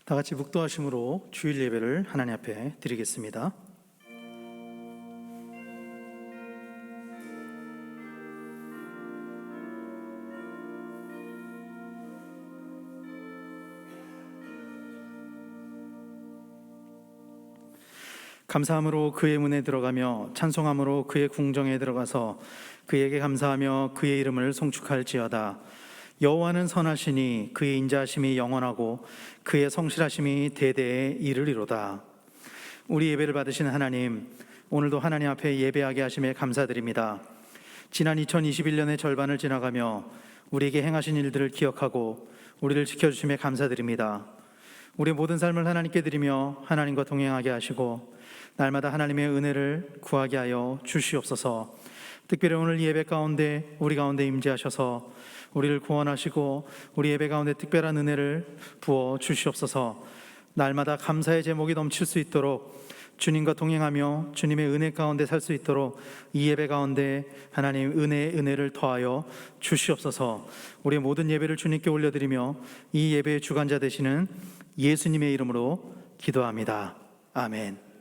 다 같이 묵도하심으로 주일 예배를 하나님 앞에 드리겠습니다. 감사함으로 그의 문에 들어가며 찬송함으로 그의 궁정에 들어가서 그에게 감사하며 그의 이름을 송축할지어다. 여호와는 선하시니 그의 인자하심이 영원하고 그의 성실하심이 대대에 이르리로다. 우리 예배를 받으신 하나님, 오늘도 하나님 앞에 예배하게 하심에 감사드립니다. 지난 2021년의 절반을 지나가며 우리에게 행하신 일들을 기억하고 우리를 지켜주심에 감사드립니다. 우리의 모든 삶을 하나님께 드리며 하나님과 동행하게 하시고 날마다 하나님의 은혜를 구하게 하여 주시옵소서. 특별히 오늘 예배 가운데 우리 가운데 임재하셔서 우리를 구원하시고 우리 예배 가운데 특별한 은혜를 부어 주시옵소서. 날마다 감사의 제목이 넘칠 수 있도록 주님과 동행하며 주님의 은혜 가운데 살 수 있도록 이 예배 가운데 하나님 은혜를 더하여 주시옵소서. 우리의 모든 예배를 주님께 올려드리며 이 예배의 주관자 되시는 예수님의 이름으로 기도합니다. 아멘.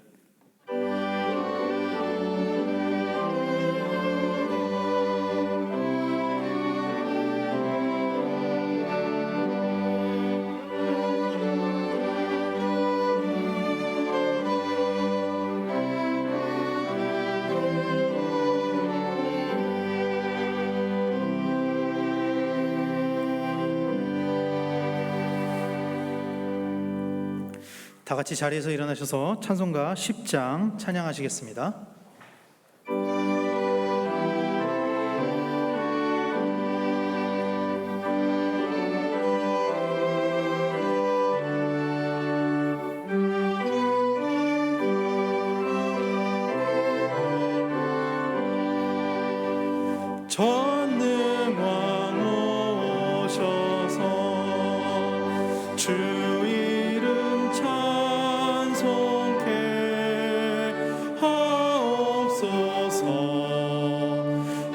다 같이 자리에서 일어나셔서 찬송가 10장 찬양하시겠습니다. 전능왕 오셔서 주 이름 찬송케 하옵소서.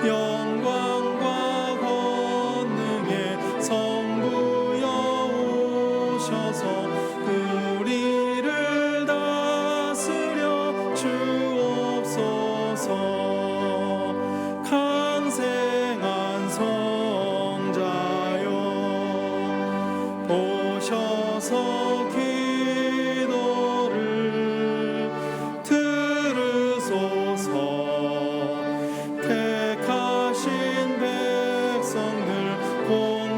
영광과 권능의 성부여 오셔서 우리를 다스려 주옵소서. 강생한 성자여 오셔서 기도를 들으소서. 택하신 백성들 복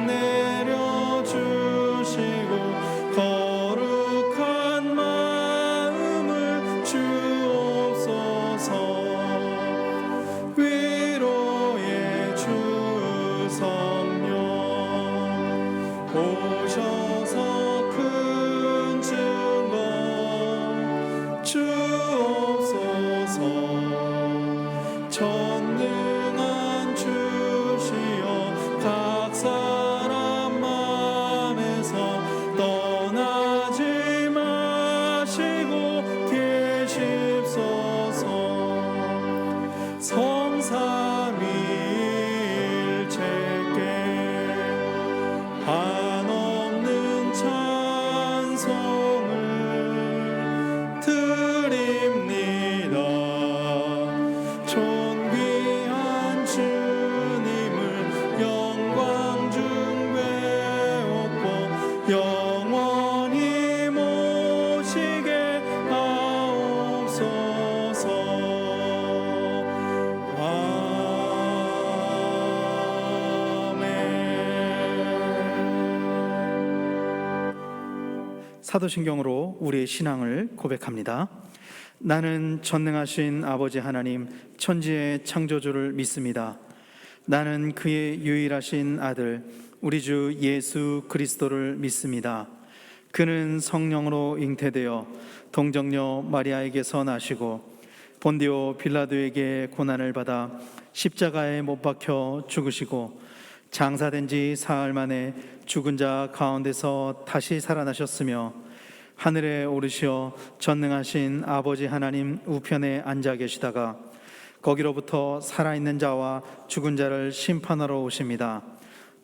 내려주시고 거룩한 마음을 주옵소서. 위로의 주 성령 오셔서 큰 증거 주옵소서. 전능한 주시여 각 사람 마음에서 떠나지 마시고 계십소서. 성삼위일체께 한없는 찬송을 드립니다. 존귀한 주님을 영광 중 배웠고 영원히 모시게 하옵소서. 사도신경으로 우리의 신앙을 고백합니다. 나는 전능하신 아버지 하나님 천지의 창조주를 믿습니다. 나는 그의 유일하신 아들 우리 주 예수 그리스도를 믿습니다. 그는 성령으로 잉태되어 동정녀 마리아에게서 나시고 본디오 빌라도에게 고난을 받아 십자가에 못 박혀 죽으시고 장사된 지 사흘 만에 죽은 자 가운데서 다시 살아나셨으며 하늘에 오르시어 전능하신 아버지 하나님 우편에 앉아 계시다가 거기로부터 살아있는 자와 죽은 자를 심판하러 오십니다.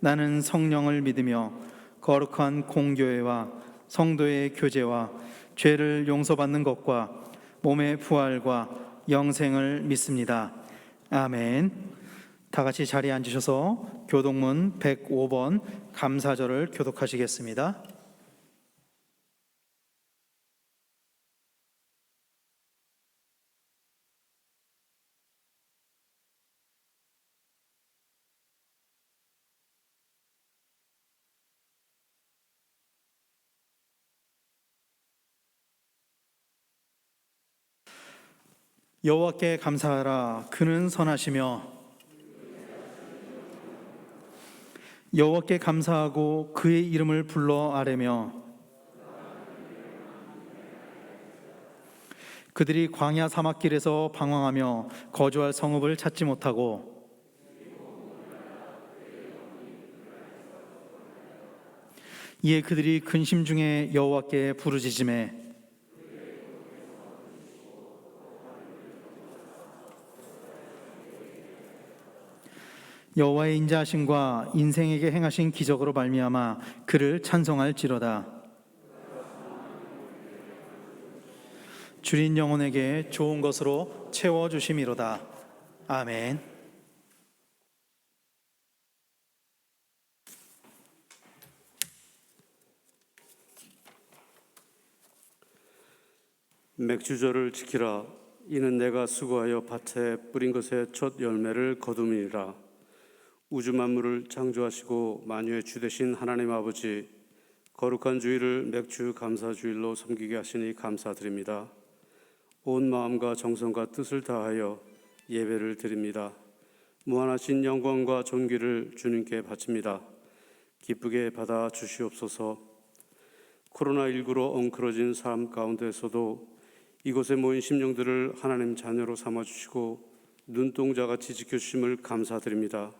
나는 성령을 믿으며 거룩한 공교회와 성도의 교제와 죄를 용서받는 것과 몸의 부활과 영생을 믿습니다. 아멘. 다 같이 자리에 앉으셔서 교독문 105번 감사절을 교독하시겠습니다. 여호와께 감사하라. 그는 선하시며 여호와께 감사하고 그의 이름을 불러 아뢰며 그들이 광야 사막길에서 방황하며 거주할 성읍을 찾지 못하고 이에 그들이 근심 중에 여호와께 부르짖으매 여호와의 인자하심과 인생에게 행하신 기적으로 말미암아 그를 찬송할지로다. 주린 영혼에게 좋은 것으로 채워주심이로다. 아멘. 맥주절을 지키라. 이는 내가 수고하여 밭에 뿌린 것의 첫 열매를 거둠이니라. 우주 만물을 창조하시고 만유의 주 되신 하나님 아버지, 거룩한 주일을 맥주 감사주일로 섬기게 하시니 감사드립니다. 온 마음과 정성과 뜻을 다하여 예배를 드립니다. 무한하신 영광과 존귀를 주님께 바칩니다. 기쁘게 받아 주시옵소서. 코로나19로 엉클어진 삶 가운데서도 이곳에 모인 심령들을 하나님 자녀로 삼아주시고 눈동자같이 지켜주심을 감사드립니다.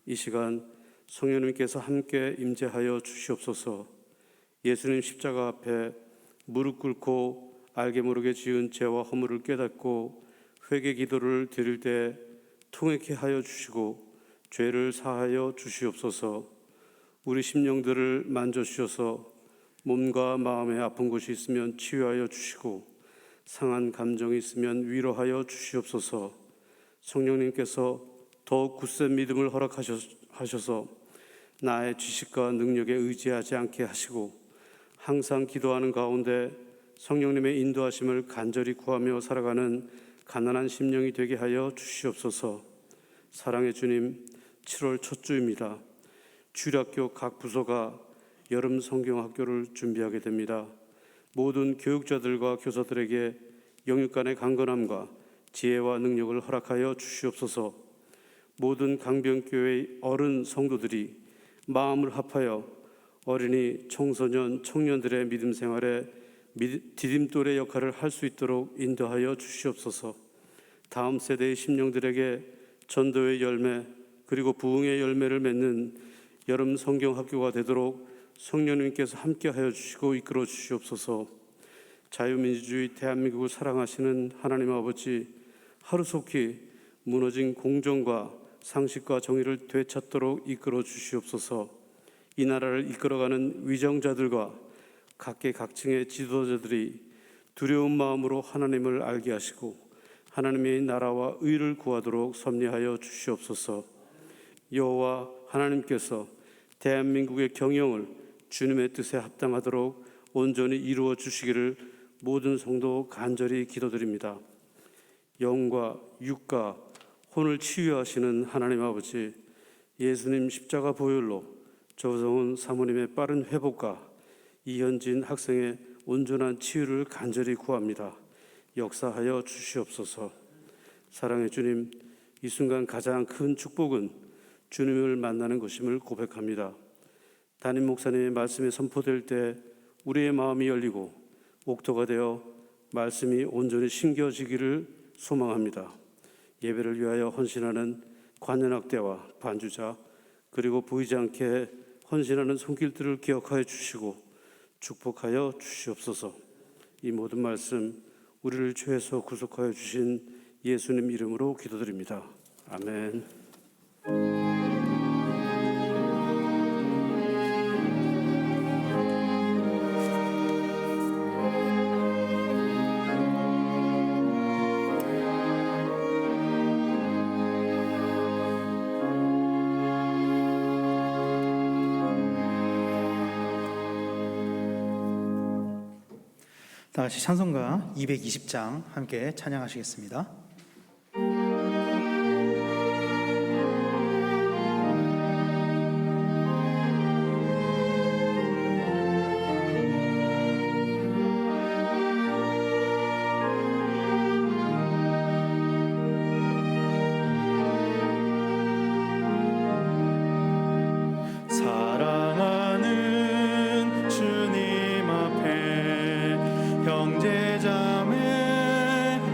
이 시간 성령님께서 함께 임재하여 주시옵소서. 예수님 십자가 앞에 무릎 꿇고 알게 모르게 지은 죄와 허물을 깨닫고 회개 기도를 드릴 때 통쾌케 하여 주시고 죄를 사하여 주시옵소서. 우리 심령들을 만져주셔서 몸과 마음에 아픈 곳이 있으면 치유하여 주시고 상한 감정이 있으면 위로하여 주시옵소서. 성령님께서 더욱 굳센 믿음을 허락하셔서 나의 지식과 능력에 의지하지 않게 하시고 항상 기도하는 가운데 성령님의 인도하심을 간절히 구하며 살아가는 가난한 심령이 되게 하여 주시옵소서. 사랑의 주님, 7월 첫 주입니다. 주일학교 각 부서가 여름 성경학교를 준비하게 됩니다. 모든 교육자들과 교사들에게 영육간의 강건함과 지혜와 능력을 허락하여 주시옵소서. 모든 강변교회의 어른 성도들이 마음을 합하여 어린이, 청소년, 청년들의 믿음 생활에 디딤돌의 역할을 할 수 있도록 인도하여 주시옵소서. 다음 세대의 심령들에게 전도의 열매 그리고 부흥의 열매를 맺는 여름 성경학교가 되도록 성령님께서 함께하여 주시고 이끌어 주시옵소서. 자유민주주의 대한민국을 사랑하시는 하나님 아버지, 하루속히 무너진 공정과 상식과 정의를 되찾도록 이끌어 주시옵소서. 이 나라를 이끌어가는 위정자들과 각계각층의 지도자들이 두려운 마음으로 하나님을 알게 하시고 하나님의 나라와 의를 구하도록 섭리하여 주시옵소서. 여호와 하나님께서 대한민국의 경영을 주님의 뜻에 합당하도록 온전히 이루어 주시기를 모든 성도 간절히 기도드립니다. 영과 육과 혼을 치유하시는 하나님 아버지, 예수님 십자가 보혈로 조성훈 사모님의 빠른 회복과 이현진 학생의 온전한 치유를 간절히 구합니다. 역사하여 주시옵소서. 사랑의 주님, 이 순간 가장 큰 축복은 주님을 만나는 것임을 고백합니다. 담임 목사님의 말씀이 선포될 때 우리의 마음이 열리고 옥토가 되어 말씀이 온전히 심겨지기를 소망합니다. 예배를 위하여 헌신하는 관현악대와 반주자 그리고 보이지 않게 헌신하는 손길들을 기억하여 주시고 축복하여 주시옵소서. 이 모든 말씀 우리를 죄에서 구속하여 주신 예수님 이름으로 기도드립니다. 아멘. 다 같이 찬송가 220장 함께 찬양하시겠습니다. 사랑하는 주님 앞에 형제자매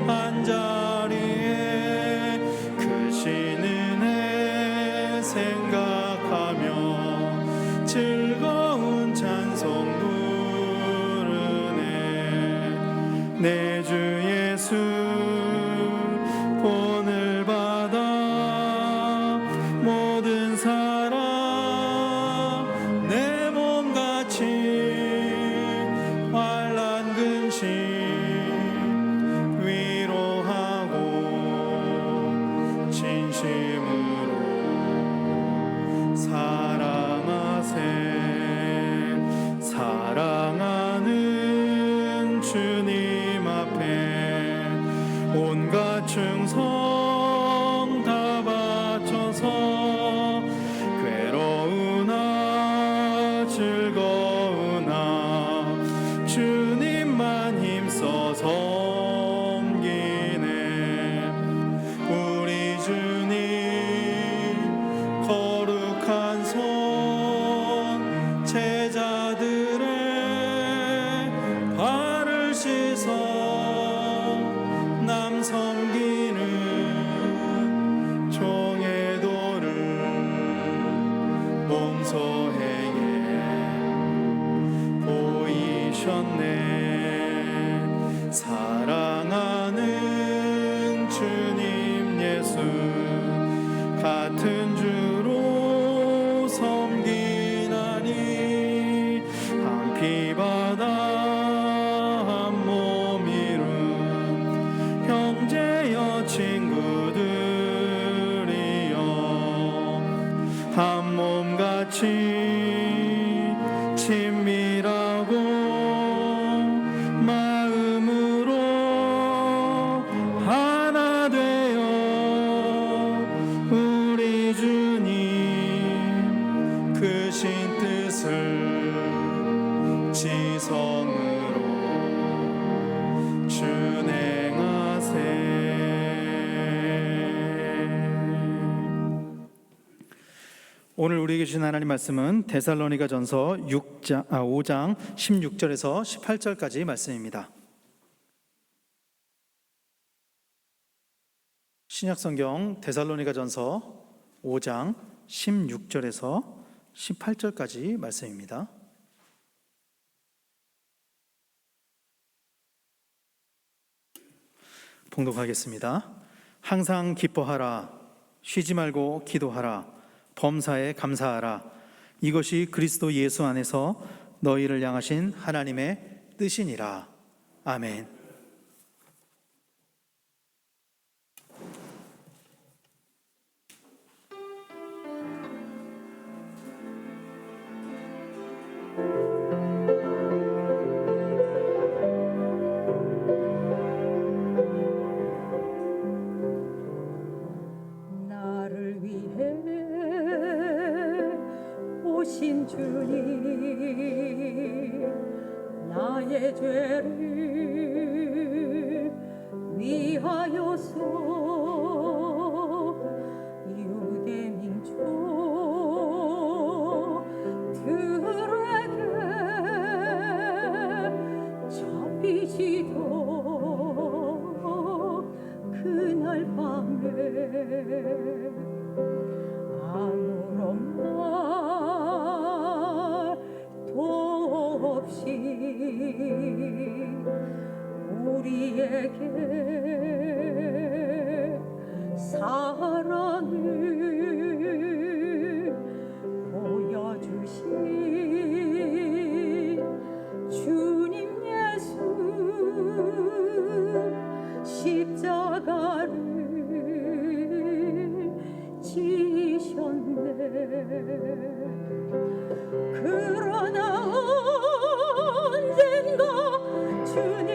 한자리에 크신 은혜 생각하며 즐거운 찬송 부르네. 내 주 예수 본을 받아 모든 사람 내 몸같이 환난 근심 위로하고 진심으로 사랑하세. 사랑하는 주님 앞에 온갖 충성 다 바쳐서 괴로우나 즐거우나 주님만 힘써 섬기네. 우리 주님 거룩한 손 제자들의 발을 씻어 남 섬기는 종의 도를 몸소행해 보이셨네. 사랑하는 주님 예수 같은 주로 섬기나니 한 피바다 한 몸 이룬 형제여 친구들이여 한 몸같이 친밀하고 마음으로 하나 되어 우리 주님 크신 뜻을 지성으로 준행하세. 오늘 우리에게 주신 하나님 말씀은 데살로니가전서 5장 16절에서 18절까지 말씀입니다. 신약성경 데살로니가전서 5장 16절에서 18절까지 말씀입니다. 봉독하겠습니다. 항상 기뻐하라. 쉬지 말고 기도하라. 범사에 감사하라. 이것이 그리스도 예수 안에서 너희를 향하신 하나님의 뜻이니라. 아멘. 나를 위해 오신 주님 나의 죄를 위하여서 유대민족 들에게 잡히시던 그날 밤에 아무런 말도 없이 우리에게 사랑을 보여주신 주님 예수 십자가를 지셨네. 그러나 언젠가 주님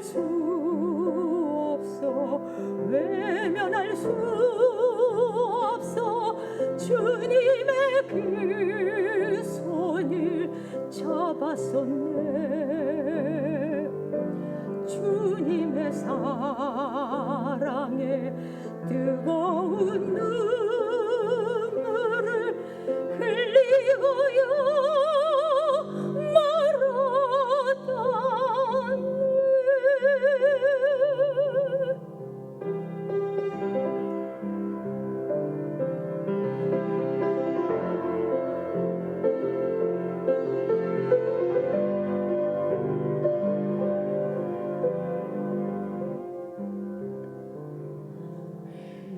외면할 수 없어 외면할 수 없어 주님의 그 손을 잡았었네 주님의 사랑에 뜨거운 눈물을 흘리고요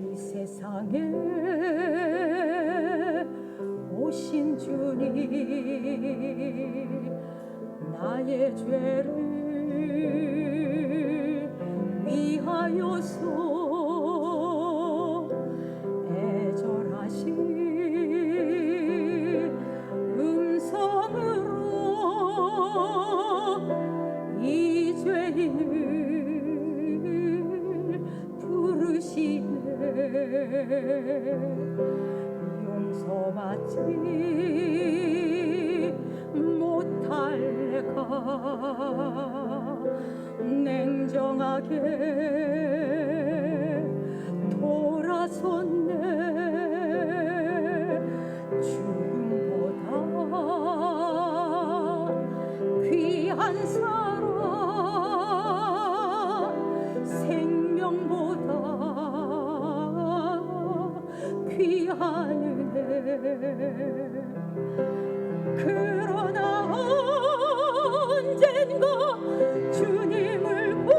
이 세상에 오신 주님 나의 죄를 위하여서 애절하신 음성으로 이 죄인을 부르시네 용서받지 못할 내가 냉정하게 돌아섰네 죽음보다 귀한 사랑 생명보다 귀한 은혜 그러나 언젠가 주님을 부인하며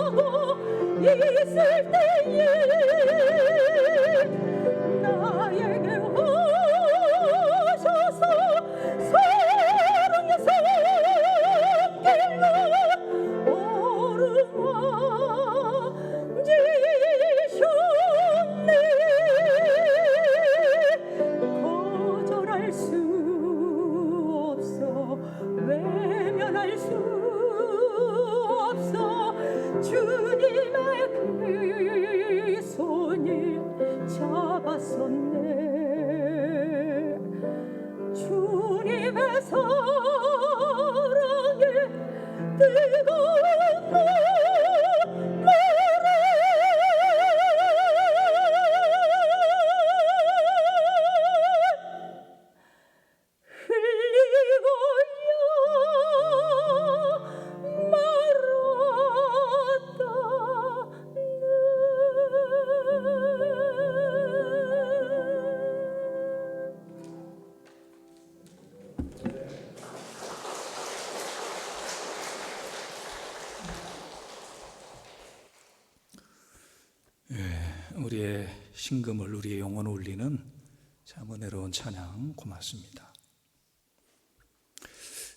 원망하고 있을 때에 나에게 오셔서 사랑의 손길로 오르막지셨네 거절할 수 없어 외면할 수 없어 주님의 그 손을 잡았었네 주님의 사랑에 뜨거운 우리의 신금을 우리의 영혼을 울리는 참 은혜로운 찬양 고맙습니다.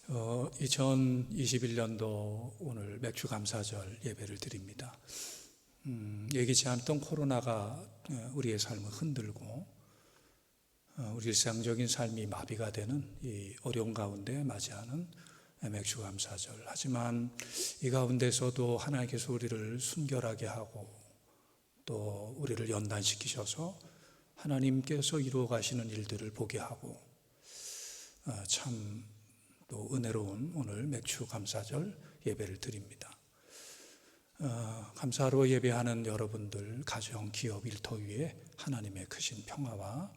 2021년도 오늘 맥주 감사절 예배를 드립니다. 예기치 않던 코로나가 우리의 삶을 흔들고 우리 일상적인 삶이 마비가 되는 이 어려운 가운데 맞이하는 맥주 감사절. 하지만 이 가운데서도 하나님께서 우리를 순결하게 하고 또 우리를 연단시키셔서 하나님께서 이루어 가시는 일들을 보게 하고 참 또 은혜로운 오늘 맥주 감사절 예배를 드립니다. 감사로 예배하는 여러분들 가정, 기업, 일터 위에 하나님의 크신 평화와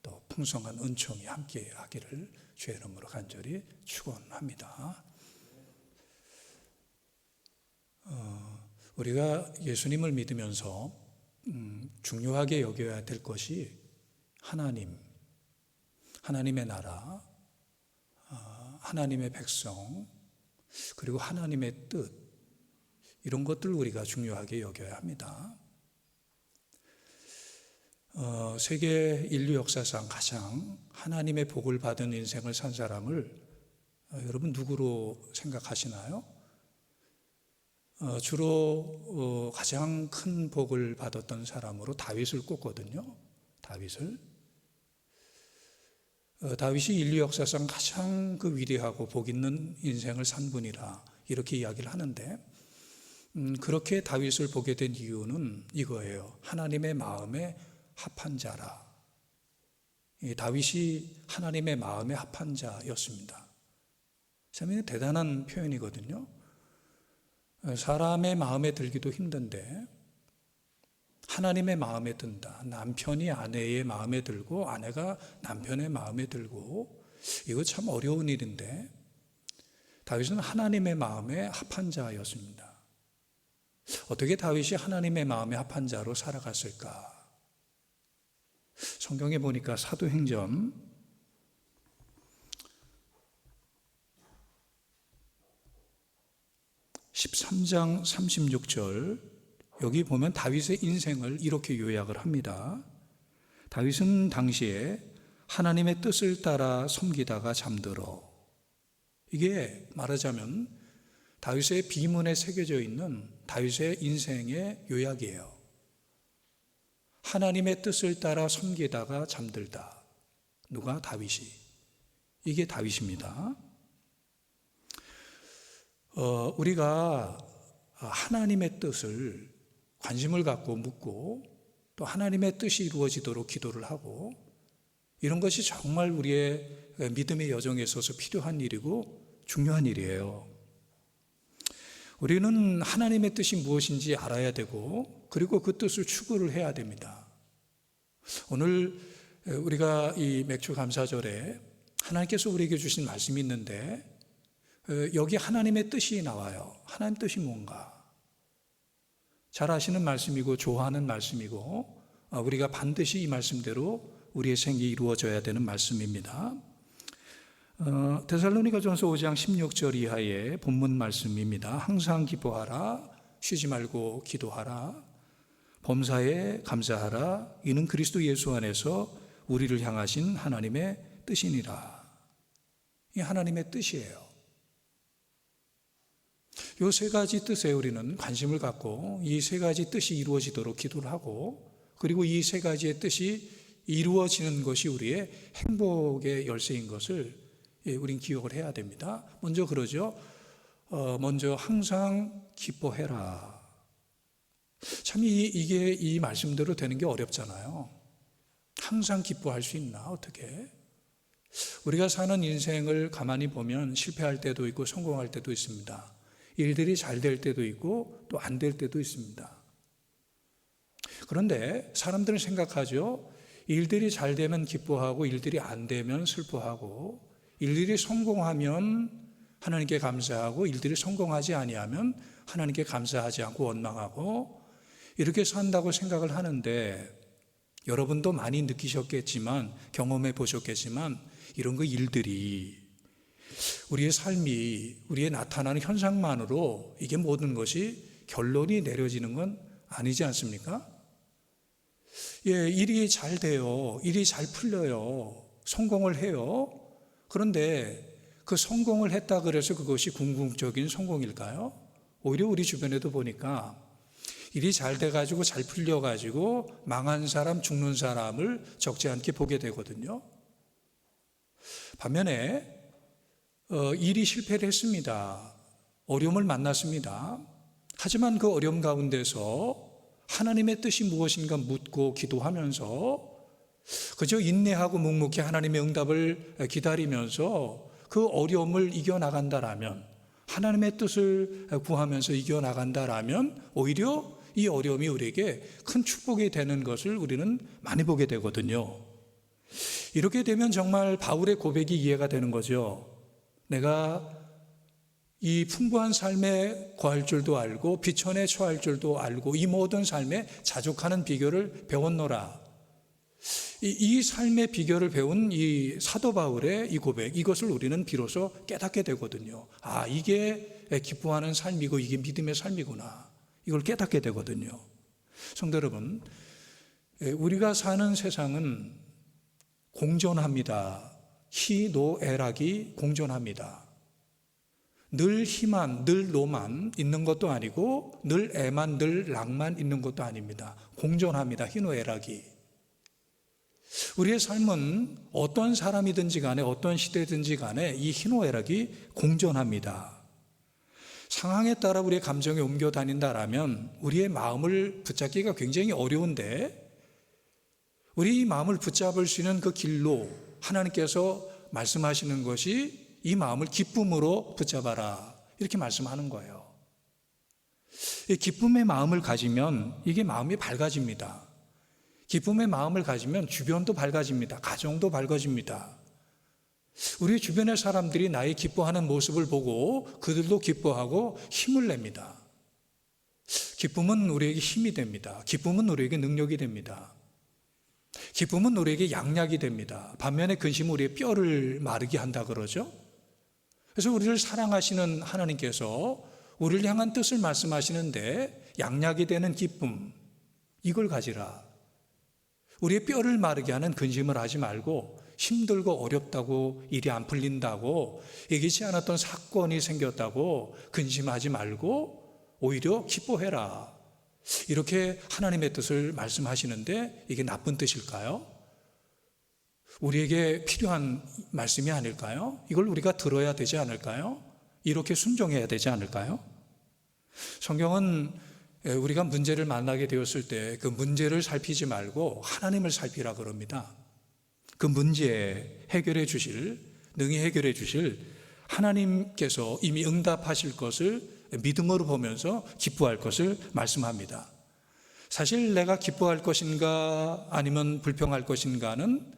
또 풍성한 은총이 함께 하기를 주의 이름으로 간절히 축원합니다. 우리가 예수님을 믿으면서 중요하게 여겨야 될 것이 하나님의 나라, 하나님의 백성, 그리고 하나님의 뜻, 이런 것들 우리가 중요하게 여겨야 합니다. 세계 인류 역사상 가장 하나님의 복을 받은 인생을 산 사람을 여러분 누구로 생각하시나요? 주로 가장 큰 복을 받았던 사람으로 다윗을 꼽거든요. 다윗을. 다윗이 인류 역사상 가장 그 위대하고 복 있는 인생을 산 분이라 이렇게 이야기를 하는데, 그렇게 다윗을 보게 된 이유는 이거예요. 하나님의 마음에 합한 자라. 다윗이 하나님의 마음에 합한 자였습니다. 참 대단한 표현이거든요. 사람의 마음에 들기도 힘든데 하나님의 마음에 든다. 남편이 아내의 마음에 들고 아내가 남편의 마음에 들고, 이거 참 어려운 일인데 다윗은 하나님의 마음에 합한 자였습니다. 어떻게 다윗이 하나님의 마음에 합한 자로 살아갔을까? 성경에 보니까 사도행전 13장 36절, 여기 보면 다윗의 인생을 이렇게 요약을 합니다. 다윗은 당시에 하나님의 뜻을 따라 섬기다가 잠들어. 이게 말하자면 다윗의 비문에 새겨져 있는 다윗의 인생의 요약이에요. 하나님의 뜻을 따라 섬기다가 잠들다. 누가? 다윗이. 이게 다윗입니다. 우리가 하나님의 뜻을 관심을 갖고 묻고 또 하나님의 뜻이 이루어지도록 기도를 하고, 이런 것이 정말 우리의 믿음의 여정에 있어서 필요한 일이고 중요한 일이에요. 우리는 하나님의 뜻이 무엇인지 알아야 되고, 그리고 그 뜻을 추구를 해야 됩니다. 오늘 우리가 이 맥주 감사절에 하나님께서 우리에게 주신 말씀이 있는데, 여기 하나님의 뜻이 나와요. 하나님 뜻이 뭔가? 잘 아시는 말씀이고 좋아하는 말씀이고, 우리가 반드시 이 말씀대로 우리의 생이 이루어져야 되는 말씀입니다. 데살로니가전서 5장 16절 이하의 본문 말씀입니다. 항상 기뻐하라, 쉬지 말고 기도하라, 범사에 감사하라, 이는 그리스도 예수 안에서 우리를 향하신 하나님의 뜻이니라. 이 하나님의 뜻이에요. 이 세 가지 뜻에 우리는 관심을 갖고 이 세 가지 뜻이 이루어지도록 기도를 하고, 그리고 이 세 가지의 뜻이 이루어지는 것이 우리의 행복의 열쇠인 것을 우린 기억을 해야 됩니다. 먼저 그러죠. 먼저 항상 기뻐해라. 참 이게 이 말씀대로 되는 게 어렵잖아요. 항상 기뻐할 수 있나? 어떻게? 우리가 사는 인생을 가만히 보면 실패할 때도 있고 성공할 때도 있습니다. 일들이 잘 될 때도 있고 또 안 될 때도 있습니다. 그런데 사람들은 생각하죠. 일들이 잘 되면 기뻐하고 일들이 안 되면 슬퍼하고, 일들이 성공하면 하나님께 감사하고 일들이 성공하지 아니하면 하나님께 감사하지 않고 원망하고, 이렇게 산다고 생각을 하는데, 여러분도 많이 느끼셨겠지만 경험해 보셨겠지만 이런 그 일들이 우리의 삶이, 우리의 나타나는 현상만으로 이게 모든 것이 결론이 내려지는 건 아니지 않습니까? 예, 일이 잘 돼요. 일이 잘 풀려요. 성공을 해요. 그런데 그 성공을 했다 그래서 그것이 궁극적인 성공일까요? 오히려 우리 주변에도 보니까 일이 잘 돼가지고 잘 풀려가지고 망한 사람, 죽는 사람을 적지 않게 보게 되거든요. 반면에 일이 실패를 했습니다. 어려움을 만났습니다. 하지만 그 어려움 가운데서 하나님의 뜻이 무엇인가 묻고 기도하면서 그저 인내하고 묵묵히 하나님의 응답을 기다리면서 그 어려움을 이겨나간다라면, 하나님의 뜻을 구하면서 이겨나간다라면 오히려 이 어려움이 우리에게 큰 축복이 되는 것을 우리는 많이 보게 되거든요. 이렇게 되면 정말 바울의 고백이 이해가 되는 거죠. 내가 이 풍부한 삶에 거할 줄도 알고 비천에 처할 줄도 알고 이 모든 삶에 자족하는 비결을 배웠노라. 이 삶의 비결을 배운 이 사도 바울의 이 고백, 이것을 우리는 비로소 깨닫게 되거든요. 아, 이게 기뻐하는 삶이고 이게 믿음의 삶이구나. 이걸 깨닫게 되거든요. 성도 여러분, 우리가 사는 세상은 공존합니다. 희노애락이 공존합니다. 늘 희만, 늘 노만 있는 것도 아니고 늘 애만, 늘 락만 있는 것도 아닙니다. 공존합니다. 희노애락이. 우리의 삶은 어떤 사람이든지 간에 어떤 시대든지 간에 이 희노애락이 공존합니다. 상황에 따라 우리의 감정이 옮겨 다닌다라면 우리의 마음을 붙잡기가 굉장히 어려운데, 우리 마음을 붙잡을 수 있는 그 길로 하나님께서 말씀하시는 것이 이 마음을 기쁨으로 붙잡아라, 이렇게 말씀하는 거예요. 이 기쁨의 마음을 가지면 이게 마음이 밝아집니다. 기쁨의 마음을 가지면 주변도 밝아집니다. 가정도 밝아집니다. 우리 주변의 사람들이 나의 기뻐하는 모습을 보고 그들도 기뻐하고 힘을 냅니다. 기쁨은 우리에게 힘이 됩니다. 기쁨은 우리에게 능력이 됩니다. 기쁨은 우리에게 양약이 됩니다. 반면에 근심은 우리의 뼈를 마르게 한다 그러죠. 그래서 우리를 사랑하시는 하나님께서 우리를 향한 뜻을 말씀하시는데, 양약이 되는 기쁨, 이걸 가지라. 우리의 뼈를 마르게 하는 근심을 하지 말고, 힘들고 어렵다고 일이 안 풀린다고 예기치 않았던 사건이 생겼다고 근심하지 말고 오히려 기뻐해라. 이렇게 하나님의 뜻을 말씀하시는데, 이게 나쁜 뜻일까요? 우리에게 필요한 말씀이 아닐까요? 이걸 우리가 들어야 되지 않을까요? 이렇게 순종해야 되지 않을까요? 성경은 우리가 문제를 만나게 되었을 때 그 문제를 살피지 말고 하나님을 살피라 그럽니다. 그 문제 해결해 주실, 능히 해결해 주실 하나님께서 이미 응답하실 것을 믿음으로 보면서 기뻐할 것을 말씀합니다. 사실 내가 기뻐할 것인가 아니면 불평할 것인가는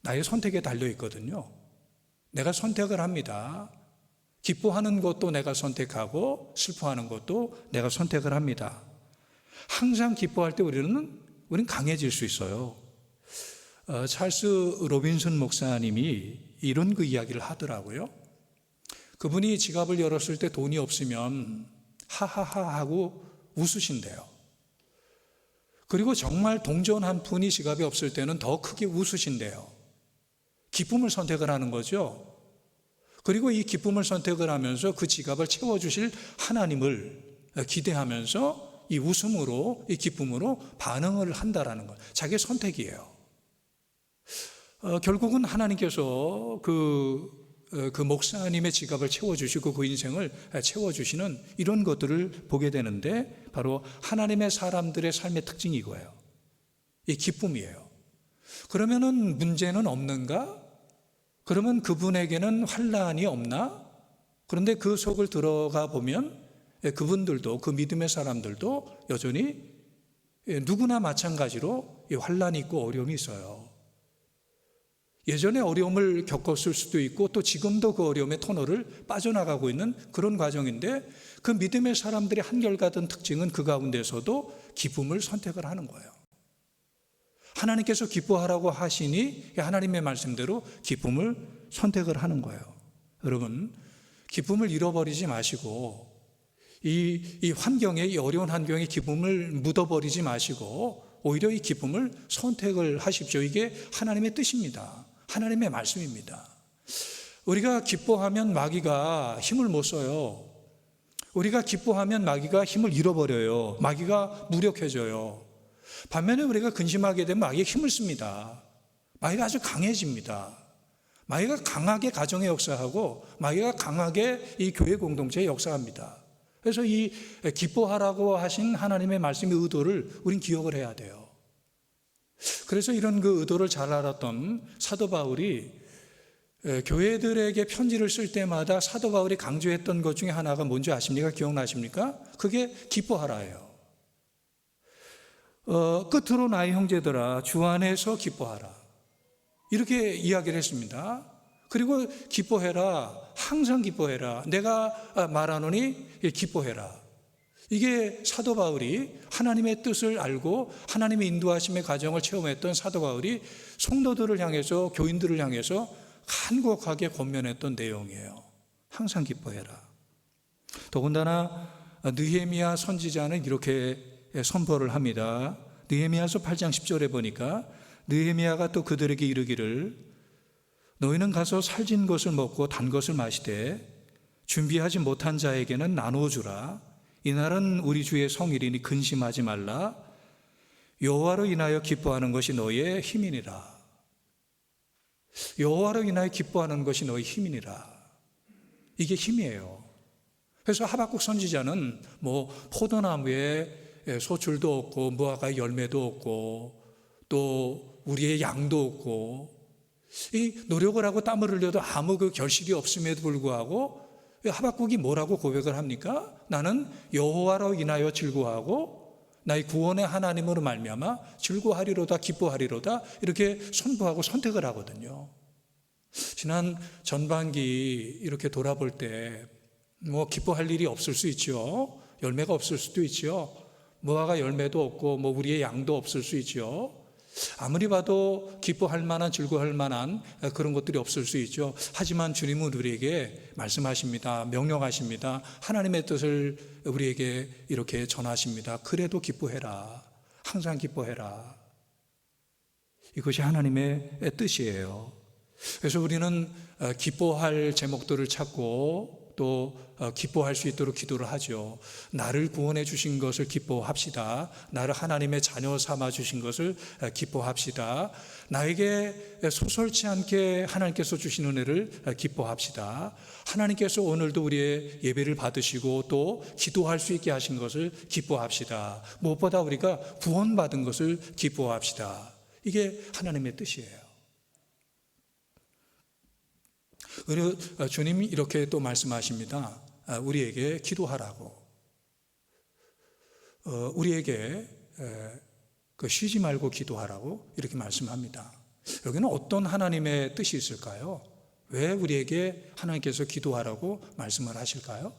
나의 선택에 달려 있거든요. 내가 선택을 합니다. 기뻐하는 것도 내가 선택하고 슬퍼하는 것도 내가 선택을 합니다. 항상 기뻐할 때 우리는 강해질 수 있어요. 찰스 로빈슨 목사님이 이런 그 이야기를 하더라고요. 그분이 지갑을 열었을 때 돈이 없으면 하하하 하고 웃으신대요. 그리고 정말 동전 한 푼이 지갑에 없을 때는 더 크게 웃으신대요. 기쁨을 선택을 하는 거죠. 그리고 이 기쁨을 선택을 하면서 그 지갑을 채워주실 하나님을 기대하면서 이 웃음으로, 이 기쁨으로 반응을 한다라는 것, 자기의 선택이에요. 결국은 하나님께서 그 목사님의 지갑을 채워주시고 그 인생을 채워주시는 이런 것들을 보게 되는데, 바로 하나님의 사람들의 삶의 특징이 이거예요. 이 기쁨이에요. 그러면은 문제는 없는가? 그러면 그분에게는 환난이 없나? 그런데 그 속을 들어가 보면 그분들도, 그 믿음의 사람들도 여전히 누구나 마찬가지로 환난이 있고 어려움이 있어요. 예전에 어려움을 겪었을 수도 있고 또 지금도 그 어려움의 터널을 빠져나가고 있는 그런 과정인데, 그 믿음의 사람들의 한결같은 특징은 그 가운데서도 기쁨을 선택을 하는 거예요. 하나님께서 기뻐하라고 하시니 하나님의 말씀대로 기쁨을 선택을 하는 거예요. 여러분, 기쁨을 잃어버리지 마시고 이 환경에, 이 어려운 환경에 기쁨을 묻어버리지 마시고 오히려 이 기쁨을 선택을 하십시오. 이게 하나님의 뜻입니다. 하나님의 말씀입니다. 우리가 기뻐하면 마귀가 힘을 못 써요. 우리가 기뻐하면 마귀가 힘을 잃어버려요. 마귀가 무력해져요. 반면에 우리가 근심하게 되면 마귀가 힘을 씁니다. 마귀가 아주 강해집니다. 마귀가 강하게 가정에 역사하고 마귀가 강하게 이 교회 공동체에 역사합니다. 그래서 이 기뻐하라고 하신 하나님의 말씀의 의도를 우린 기억을 해야 돼요. 그래서 이런 그 의도를 잘 알았던 사도 바울이 교회들에게 편지를 쓸 때마다 사도 바울이 강조했던 것 중에 하나가 뭔지 아십니까? 기억나십니까? 그게 기뻐하라예요. 끝으로 나의 형제들아, 주 안에서 기뻐하라, 이렇게 이야기를 했습니다. 그리고 기뻐해라, 항상 기뻐해라, 내가 말하노니 기뻐해라. 이게 사도 바울이 하나님의 뜻을 알고 하나님의 인도하심의 과정을 체험했던 사도 바울이 성도들을 향해서, 교인들을 향해서 간곡하게 권면했던 내용이에요. 항상 기뻐해라. 더군다나 느헤미야 선지자는 이렇게 선포를 합니다. 느헤미야서 8장 10절에 보니까 느헤미야가 또 그들에게 이르기를, 너희는 가서 살진 것을 먹고 단 것을 마시되 준비하지 못한 자에게는 나누어 주라. 이날은 우리 주의 성일이니 근심하지 말라. 여호와로 인하여 기뻐하는 것이 너희의 힘이니라. 여호와로 인하여 기뻐하는 것이 너희 힘이니라. 이게 힘이에요. 그래서 하박국 선지자는 뭐 포도나무에 소출도 없고 무화과에 열매도 없고 또 우리의 양도 없고 이 노력을 하고 땀을 흘려도 아무 그 결실이 없음에도 불구하고 하박국이 뭐라고 고백을 합니까? 나는 여호와로 인하여 즐거워하고 나의 구원의 하나님으로 말미암아 즐거워하리로다 기뻐하리로다 이렇게 선포하고 선택을 하거든요. 지난 전반기 이렇게 돌아볼 때 뭐 기뻐할 일이 없을 수 있죠. 열매가 없을 수도 있죠. 무화과 열매도 없고 뭐 우리의 양도 없을 수 있죠. 아무리 봐도 기뻐할 만한 즐거워할 만한 그런 것들이 없을 수 있죠. 하지만 주님은 우리에게 말씀하십니다. 명령하십니다. 하나님의 뜻을 우리에게 이렇게 전하십니다. 그래도 기뻐해라. 항상 기뻐해라. 이것이 하나님의 뜻이에요. 그래서 우리는 기뻐할 제목들을 찾고 또 기뻐할 수 있도록 기도를 하죠. 나를 구원해 주신 것을 기뻐합시다. 나를 하나님의 자녀 삼아 주신 것을 기뻐합시다. 나에게 소설치 않게 하나님께서 주신 은혜를 기뻐합시다. 하나님께서 오늘도 우리의 예배를 받으시고 또 기도할 수 있게 하신 것을 기뻐합시다. 무엇보다 우리가 구원받은 것을 기뻐합시다. 이게 하나님의 뜻이에요. 주님이 이렇게 또 말씀하십니다. 우리에게 기도하라고. 우리에게 쉬지 말고 기도하라고 이렇게 말씀합니다. 여기는 어떤 하나님의 뜻이 있을까요? 왜 우리에게 하나님께서 기도하라고 말씀을 하실까요?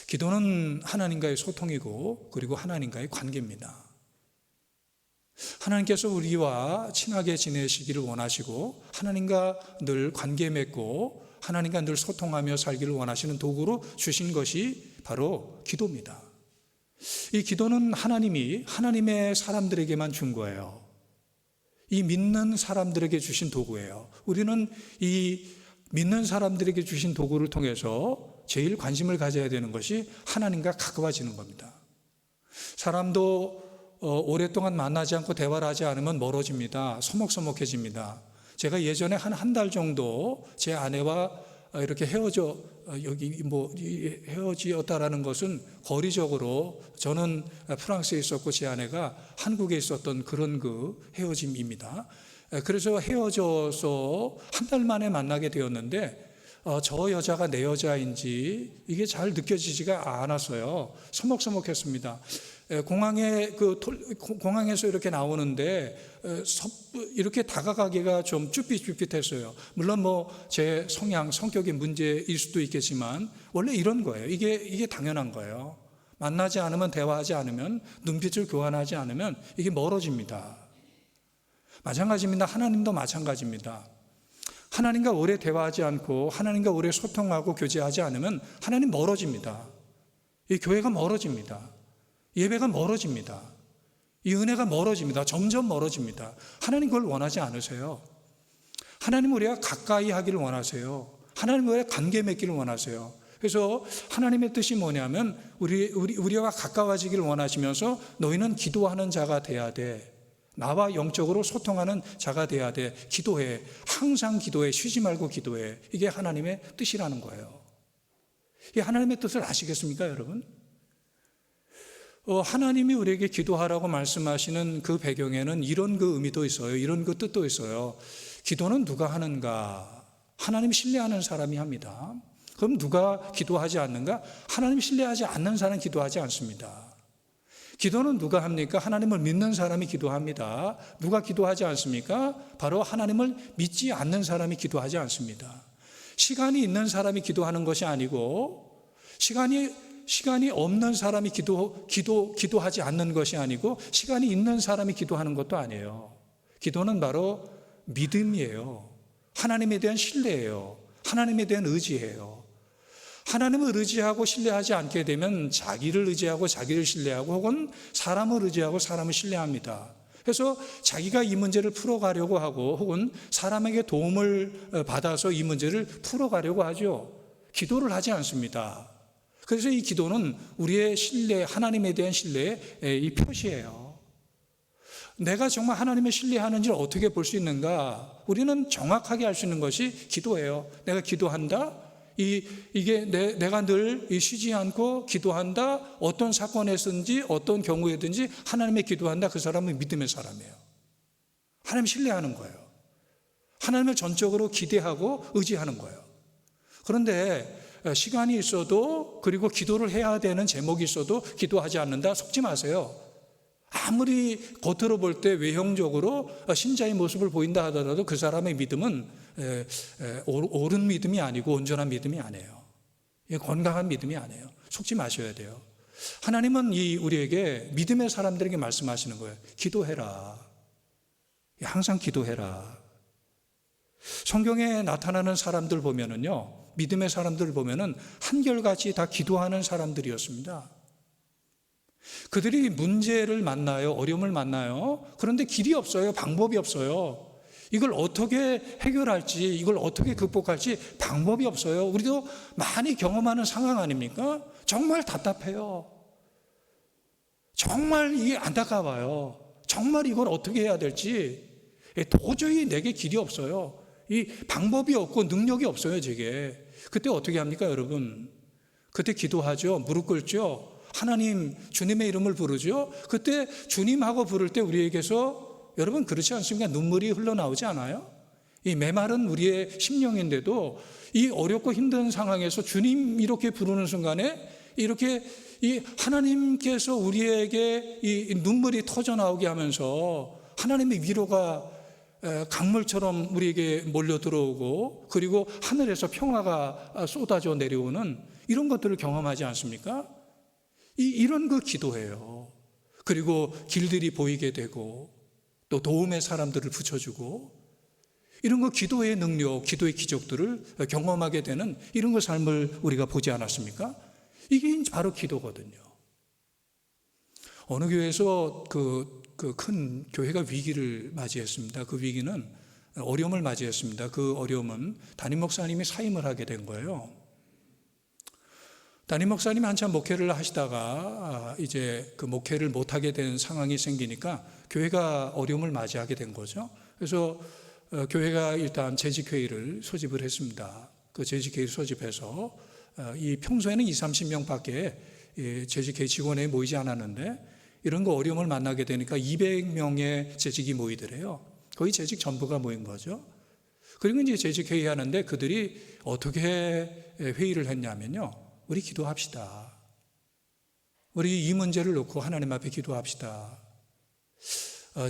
기도는 하나님과의 소통이고 그리고 하나님과의 관계입니다. 하나님께서 우리와 친하게 지내시기를 원하시고 하나님과 늘 관계 맺고 하나님과 늘 소통하며 살기를 원하시는 도구로 주신 것이 바로 기도입니다. 이 기도는 하나님이 하나님의 사람들에게만 준 거예요. 이 믿는 사람들에게 주신 도구예요. 우리는 이 믿는 사람들에게 주신 도구를 통해서 제일 관심을 가져야 되는 것이 하나님과 가까워지는 겁니다. 사람도 오랫동안 만나지 않고 대화를 하지 않으면 멀어집니다. 서먹서먹해집니다. 제가 예전에 한 달 정도 제 아내와 이렇게 헤어지었다라는 것은 거리적으로 저는 프랑스에 있었고 제 아내가 한국에 있었던 그런 그 헤어짐입니다. 그래서 헤어져서 한 달 만에 만나게 되었는데 저 여자가 내 여자인지 이게 잘 느껴지지가 않았어요. 서먹서먹했습니다. 공항에서 이렇게 나오는데 이렇게 다가가기가 좀 쭈삣쭈삣했어요. 물론 뭐 제 성격의 문제일 수도 있겠지만 원래 이런 거예요. 이게 당연한 거예요. 만나지 않으면 대화하지 않으면 눈빛을 교환하지 않으면 이게 멀어집니다. 마찬가지입니다. 하나님도 마찬가지입니다. 하나님과 오래 대화하지 않고 하나님과 오래 소통하고 교제하지 않으면 하나님 멀어집니다. 이 교회가 멀어집니다. 예배가 멀어집니다. 이 은혜가 멀어집니다. 점점 멀어집니다. 하나님 그걸 원하지 않으세요. 하나님 우리가 가까이 하기를 원하세요. 하나님 우리가 관계 맺기를 원하세요. 그래서 하나님의 뜻이 뭐냐면 우리와 가까워지기를 원하시면서 너희는 기도하는 자가 돼야 돼. 나와 영적으로 소통하는 자가 돼야 돼. 기도해. 항상 기도해. 쉬지 말고 기도해. 이게 하나님의 뜻이라는 거예요. 이 하나님의 뜻을 아시겠습니까, 여러분? 하나님이 우리에게 기도하라고 말씀하시는 그 배경에는 이런 그 의미도 있어요. 이런 그 뜻도 있어요. 기도는 누가 하는가? 하나님 신뢰하는 사람이 합니다. 그럼 누가 기도하지 않는가? 하나님 신뢰하지 않는 사람은 기도하지 않습니다. 기도는 누가 합니까? 하나님을 믿는 사람이 기도합니다. 누가 기도하지 않습니까? 바로 하나님을 믿지 않는 사람이 기도하지 않습니다. 시간이 있는 사람이 기도하는 것이 아니고 시간이 없는 사람이 기도하지 않는 것이 아니고 시간이 있는 사람이 기도하는 것도 아니에요. 기도는 바로 믿음이에요. 하나님에 대한 신뢰예요. 하나님에 대한 의지예요. 하나님을 의지하고 신뢰하지 않게 되면 자기를 의지하고 자기를 신뢰하고 혹은 사람을 의지하고 사람을 신뢰합니다. 그래서 자기가 이 문제를 풀어가려고 하고 혹은 사람에게 도움을 받아서 이 문제를 풀어가려고 하죠. 기도를 하지 않습니다. 그래서 이 기도는 우리의 신뢰, 하나님에 대한 신뢰의 이 표시예요. 내가 정말 하나님을 신뢰하는지를 어떻게 볼 수 있는가? 우리는 정확하게 알 수 있는 것이 기도예요. 내가 기도한다. 이게 내가 늘 쉬지 않고 기도한다. 어떤 사건에서든지 어떤 경우에든지 하나님의 기도한다. 그 사람은 믿음의 사람이에요. 하나님 신뢰하는 거예요. 하나님을 전적으로 기대하고 의지하는 거예요. 그런데 시간이 있어도 그리고 기도를 해야 되는 제목이 있어도 기도하지 않는다. 속지 마세요. 아무리 겉으로 볼 때 외형적으로 신자의 모습을 보인다 하더라도 그 사람의 믿음은 옳은 믿음이 아니고 온전한 믿음이 아니에요. 건강한 믿음이 아니에요. 속지 마셔야 돼요. 하나님은 우리에게 믿음의 사람들에게 말씀하시는 거예요. 기도해라. 항상 기도해라. 성경에 나타나는 사람들 보면은요, 믿음의 사람들 보면은 한결같이 다 기도하는 사람들이었습니다. 그들이 문제를 만나요, 어려움을 만나요. 그런데 길이 없어요, 방법이 없어요. 이걸 어떻게 해결할지, 이걸 어떻게 극복할지 방법이 없어요. 우리도 많이 경험하는 상황 아닙니까? 정말 답답해요. 정말 이게 안타까워요. 정말 이걸 어떻게 해야 될지 도저히 내게 길이 없어요. 이 방법이 없고 능력이 없어요, 제게. 그때 어떻게 합니까, 여러분? 그때 기도하죠. 무릎 꿇죠. 하나님, 주님의 이름을 부르죠. 그때 주님하고 부를 때 우리에게서 여러분 그렇지 않습니까? 눈물이 흘러나오지 않아요? 이 메마른 우리의 심령인데도 이 어렵고 힘든 상황에서 주님 이렇게 부르는 순간에 이렇게 이 하나님께서 우리에게 이 눈물이 터져 나오게 하면서 하나님의 위로가 강물처럼 우리에게 몰려 들어오고 그리고 하늘에서 평화가 쏟아져 내려오는 이런 것들을 경험하지 않습니까? 이런 그 기도예요. 그리고 길들이 보이게 되고 또 도움의 사람들을 붙여주고 이런 거 기도의 능력, 기도의 기적들을 경험하게 되는 이런 그 삶을 우리가 보지 않았습니까? 이게 바로 기도거든요. 어느 교회에서 그 큰 교회가 위기를 맞이했습니다. 그 위기는 어려움을 맞이했습니다. 그 어려움은 담임 목사님이 사임을 하게 된 거예요. 담임 목사님이 한참 목회를 하시다가 이제 그 목회를 못하게 된 상황이 생기니까 교회가 어려움을 맞이하게 된 거죠. 그래서 교회가 일단 재직회의를 소집을 했습니다. 그 재직회의를 소집해서 이 평소에는 20-30명밖에 재직회의 직원에 모이지 않았는데 이런 거 어려움을 만나게 되니까 200명의 재직이 모이더래요. 거의 재직 전부가 모인 거죠. 그리고 이제 재직회의 하는데 그들이 어떻게 회의를 했냐면요. 우리 기도합시다. 우리 이 문제를 놓고 하나님 앞에 기도합시다.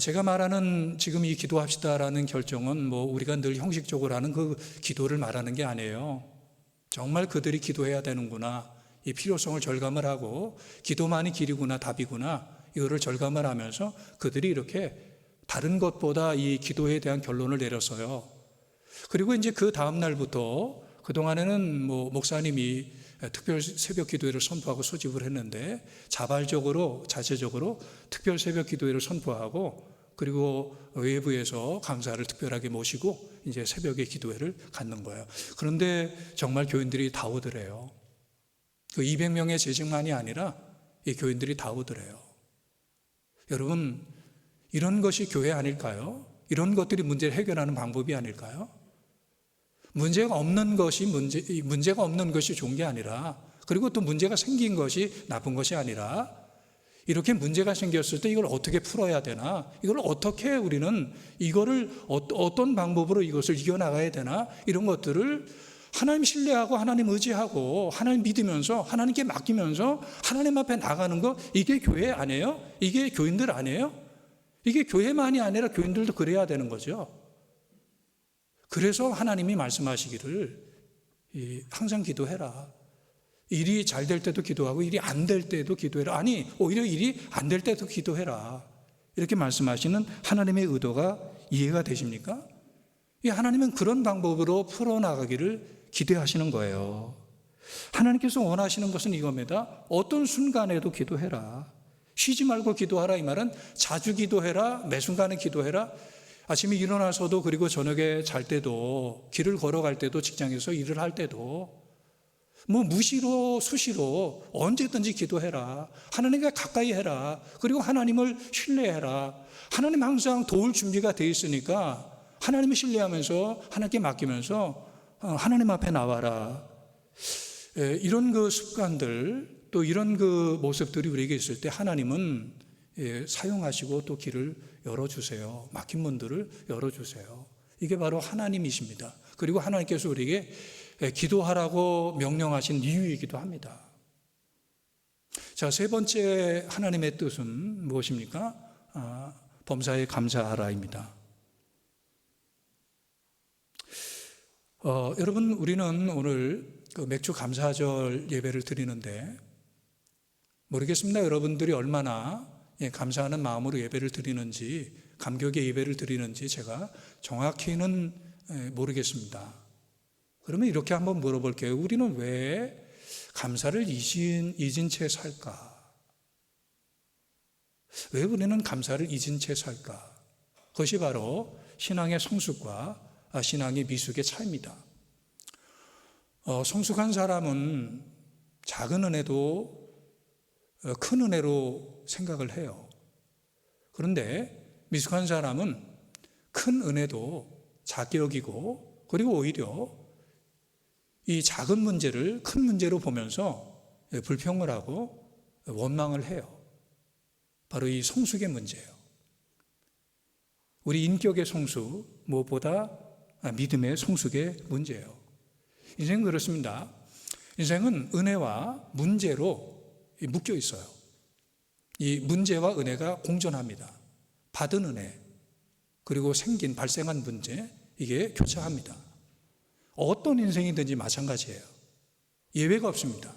제가 말하는 지금 이 기도합시다라는 결정은 뭐 우리가 늘 형식적으로 하는 그 기도를 말하는 게 아니에요. 정말 그들이 기도해야 되는구나. 이 필요성을 절감을 하고 기도만이 길이구나 답이구나 이거를 절감을 하면서 그들이 이렇게 다른 것보다 이 기도에 대한 결론을 내렸어요. 그리고 이제 그 다음 날부터 그동안에는 뭐 목사님이 특별 새벽 기도회를 선포하고 소집을 했는데 자발적으로 자체적으로 특별 새벽 기도회를 선포하고 그리고 외부에서 강사를 특별하게 모시고 이제 새벽에 기도회를 갖는 거예요. 그런데 정말 교인들이 다 오더래요. 그 200명의 재직만이 아니라 이 교인들이 다 오더래요. 여러분, 이런 것이 교회 아닐까요? 이런 것들이 문제를 해결하는 방법이 아닐까요? 문제가 없는 것이 문제가 없는 것이 좋은 게 아니라 그리고 또 문제가 생긴 것이 나쁜 것이 아니라 이렇게 문제가 생겼을 때 이걸 어떻게 풀어야 되나? 이걸 어떻게 우리는 이거를 어떤 방법으로 이것을 이겨나가야 되나? 이런 것들을 하나님 신뢰하고 하나님 의지하고 하나님 믿으면서 하나님께 맡기면서 하나님 앞에 나가는 거 이게 교회 아니에요? 이게 교인들 아니에요? 이게 교회만이 아니라 교인들도 그래야 되는 거죠. 그래서 하나님이 말씀하시기를 항상 기도해라. 일이 잘 될 때도 기도하고 일이 안 될 때도 기도해라. 아니 오히려 일이 안 될 때도 기도해라. 이렇게 말씀하시는 하나님의 의도가 이해가 되십니까? 하나님은 그런 방법으로 풀어나가기를 기대하시는 거예요. 하나님께서 원하시는 것은 이겁니다. 어떤 순간에도 기도해라. 쉬지 말고 기도하라. 이 말은 자주 기도해라. 매 순간에 기도해라. 아침에 일어나서도 그리고 저녁에 잘 때도 길을 걸어갈 때도 직장에서 일을 할 때도 뭐 무시로 수시로 언제든지 기도해라. 하나님과 가까이 해라. 그리고 하나님을 신뢰해라. 하나님 항상 도울 준비가 돼 있으니까 하나님을 신뢰하면서 하나님께 맡기면서 하나님 앞에 나와라. 이런 그 습관들 또 이런 그 모습들이 우리에게 있을 때 하나님은 사용하시고 또 길을 열어주세요. 막힌 문들을 열어주세요. 이게 바로 하나님이십니다. 그리고 하나님께서 우리에게 기도하라고 명령하신 이유이기도 합니다. 자, 세 번째 하나님의 뜻은 무엇입니까? 범사에 감사하라입니다. 여러분, 우리는 오늘 그 맥주 감사절 예배를 드리는데 모르겠습니다. 여러분들이 얼마나 감사하는 마음으로 예배를 드리는지, 감격의 예배를 드리는지 제가 정확히는 모르겠습니다. 그러면 이렇게 한번 물어볼게요. 우리는 왜 감사를 잊은 채 살까? 왜 우리는 감사를 잊은 채 살까? 그것이 바로 신앙의 성숙과 신앙의 미숙의 차이입니다. 성숙한 사람은 작은 은혜도 큰 은혜로 생각을 해요. 그런데 미숙한 사람은 큰 은혜도 작게 여기고 그리고 오히려 이 작은 문제를 큰 문제로 보면서 불평을 하고 원망을 해요. 바로 이 성숙의 문제예요. 우리 인격의 성숙, 무엇보다 믿음의 성숙의 문제예요. 인생은 그렇습니다. 인생은 은혜와 문제로 묶여 있어요. 이 문제와 은혜가 공존합니다. 받은 은혜, 그리고 발생한 문제, 이게 교차합니다. 어떤 인생이든지 마찬가지예요. 예외가 없습니다.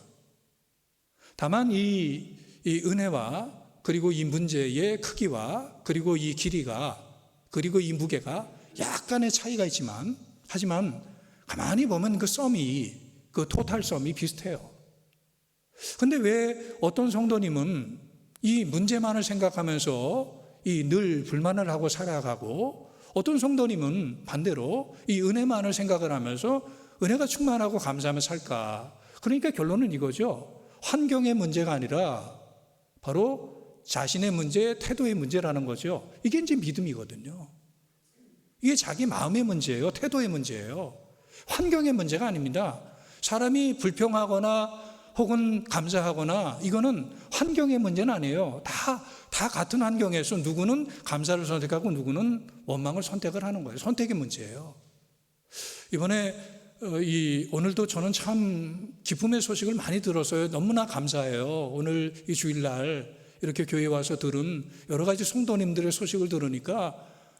다만 이 은혜와 그리고 이 문제의 크기와 그리고 이 길이가 그리고 이 무게가 약간의 차이가 있지만 하지만 가만히 보면 그 토탈 썸이 비슷해요. 근데 왜 어떤 성도님은 이 문제만을 생각하면서 늘 불만을 하고 살아가고 어떤 성도님은 반대로 이 은혜만을 생각을 하면서 은혜가 충만하고 감사하며 살까? 그러니까 결론은 이거죠. 환경의 문제가 아니라 바로 자신의 문제, 태도의 문제라는 거죠. 이게 이제 믿음이거든요. 이게 자기 마음의 문제예요. 태도의 문제예요. 환경의 문제가 아닙니다. 사람이 불평하거나 혹은 감사하거나 이거는 환경의 문제는 아니에요. 다 같은 환경에서 누구는 감사를 선택하고 누구는 원망을 선택을 하는 거예요. 선택의 문제예요. 이번에 오늘도 저는 참 기쁨의 소식을 많이 들었어요. 너무나 감사해요. 오늘 이 주일날 이렇게 교회에 와서 들은 여러 가지 성도님들의 소식을 들으니까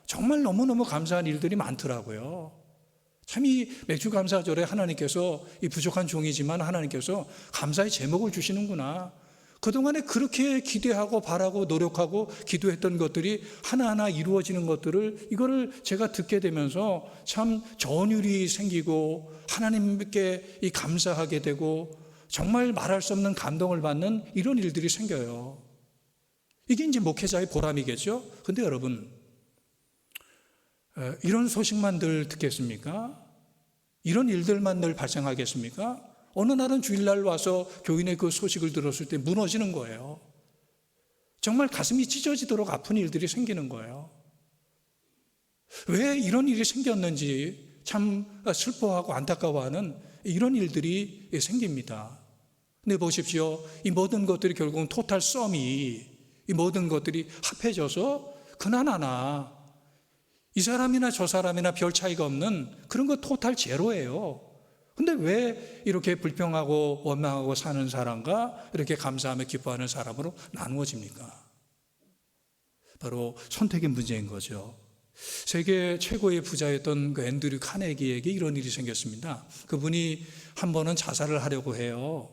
정말 너무너무 감사한 일들이 많더라고요. 참 이 맥주 감사절에 하나님께서 이 부족한 종이지만 하나님께서 감사의 제목을 주시는구나. 그동안에 그렇게 기대하고 바라고 노력하고 기도했던 것들이 하나하나 이루어지는 것들을 이거를 제가 듣게 되면서 참 전율이 생기고 하나님께 이 감사하게 되고 정말 말할 수 없는 감동을 받는 이런 일들이 생겨요. 이게 이제 목회자의 보람이겠죠. 근데 여러분, 이런 소식만 늘 듣겠습니까? 이런 일들만 늘 발생하겠습니까? 어느 날은 주일날 와서 교인의 그 소식을 들었을 때 무너지는 거예요. 정말 가슴이 찢어지도록 아픈 일들이 생기는 거예요. 왜 이런 일이 생겼는지 참 슬퍼하고 안타까워하는 이런 일들이 생깁니다. 근데 보십시오. 이 모든 것들이 결국은 토탈 썸이 이 모든 것들이 합해져서 그나나나 이 사람이나 저 사람이나 별 차이가 없는 그런 거 토탈 제로예요. 근데 왜 이렇게 불평하고 원망하고 사는 사람과 이렇게 감사하며 기뻐하는 사람으로 나누어집니까? 바로 선택의 문제인 거죠. 세계 최고의 부자였던 그 앤드류 카네기에게 이런 일이 생겼습니다. 그분이 한 번은 자살을 하려고 해요.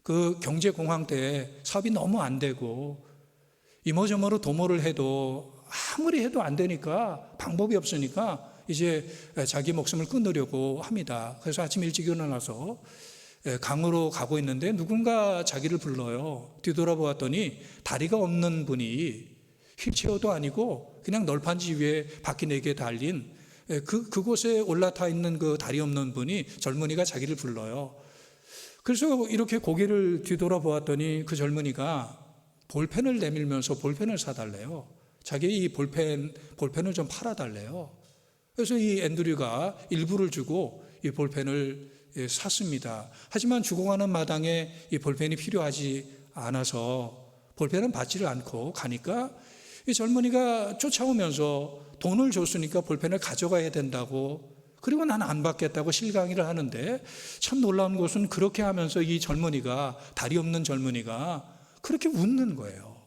그 경제공황 때 사업이 너무 안 되고 이모저모로 도모를 해도 아무리 해도 안 되니까 방법이 없으니까 이제 자기 목숨을 끊으려고 합니다. 그래서 아침 일찍 일어나서 강으로 가고 있는데 누군가 자기를 불러요. 뒤돌아보았더니 다리가 없는 분이 휠체어도 아니고 그냥 널판지 위에 바퀴 4개 달린 그곳에 올라타 있는 그 다리 없는 분이 젊은이가 자기를 불러요. 그래서 이렇게 고개를 뒤돌아보았더니 그 젊은이가 볼펜을 내밀면서 볼펜을 사달래요. 자기 이 볼펜을 좀 팔아달래요. 그래서 이 앤드류가 일부를 주고 이 볼펜을 샀습니다. 하지만 죽어가는 마당에 이 볼펜이 필요하지 않아서 볼펜은 받지를 않고 가니까 이 젊은이가 쫓아오면서 돈을 줬으니까 볼펜을 가져가야 된다고, 그리고 나는 안 받겠다고 실강의를 하는데, 참 놀라운 것은 그렇게 하면서 이 젊은이가, 다리 없는 젊은이가 그렇게 웃는 거예요.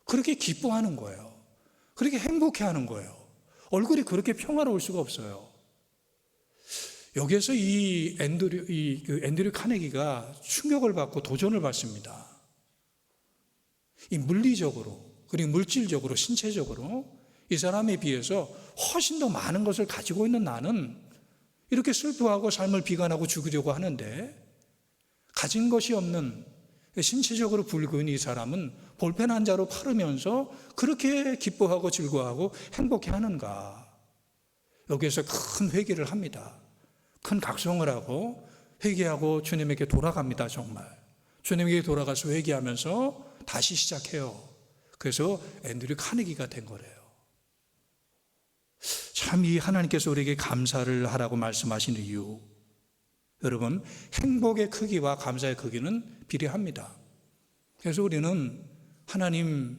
그렇게 기뻐하는 거예요. 그렇게 행복해하는 거예요. 얼굴이 그렇게 평화로울 수가 없어요. 여기에서 이 앤드류 카네기가 충격을 받고 도전을 받습니다. 이 물리적으로, 그리고 물질적으로, 신체적으로 이 사람에 비해서 훨씬 더 많은 것을 가지고 있는 나는 이렇게 슬퍼하고 삶을 비관하고 죽으려고 하는데, 가진 것이 없는 신체적으로 붉은 이 사람은 볼펜 한 자로 팔으면서 그렇게 기뻐하고 즐거워하고 행복해하는가. 여기에서 큰 회개를 합니다. 큰 각성을 하고 회개하고 주님에게 돌아갑니다. 정말 주님에게 돌아가서 회개하면서 다시 시작해요. 그래서 앤드류 카네기가 된 거래요. 참 이 하나님께서 우리에게 감사를 하라고 말씀하시는 이유, 여러분, 행복의 크기와 감사의 크기는 비례합니다. 그래서 우리는 하나님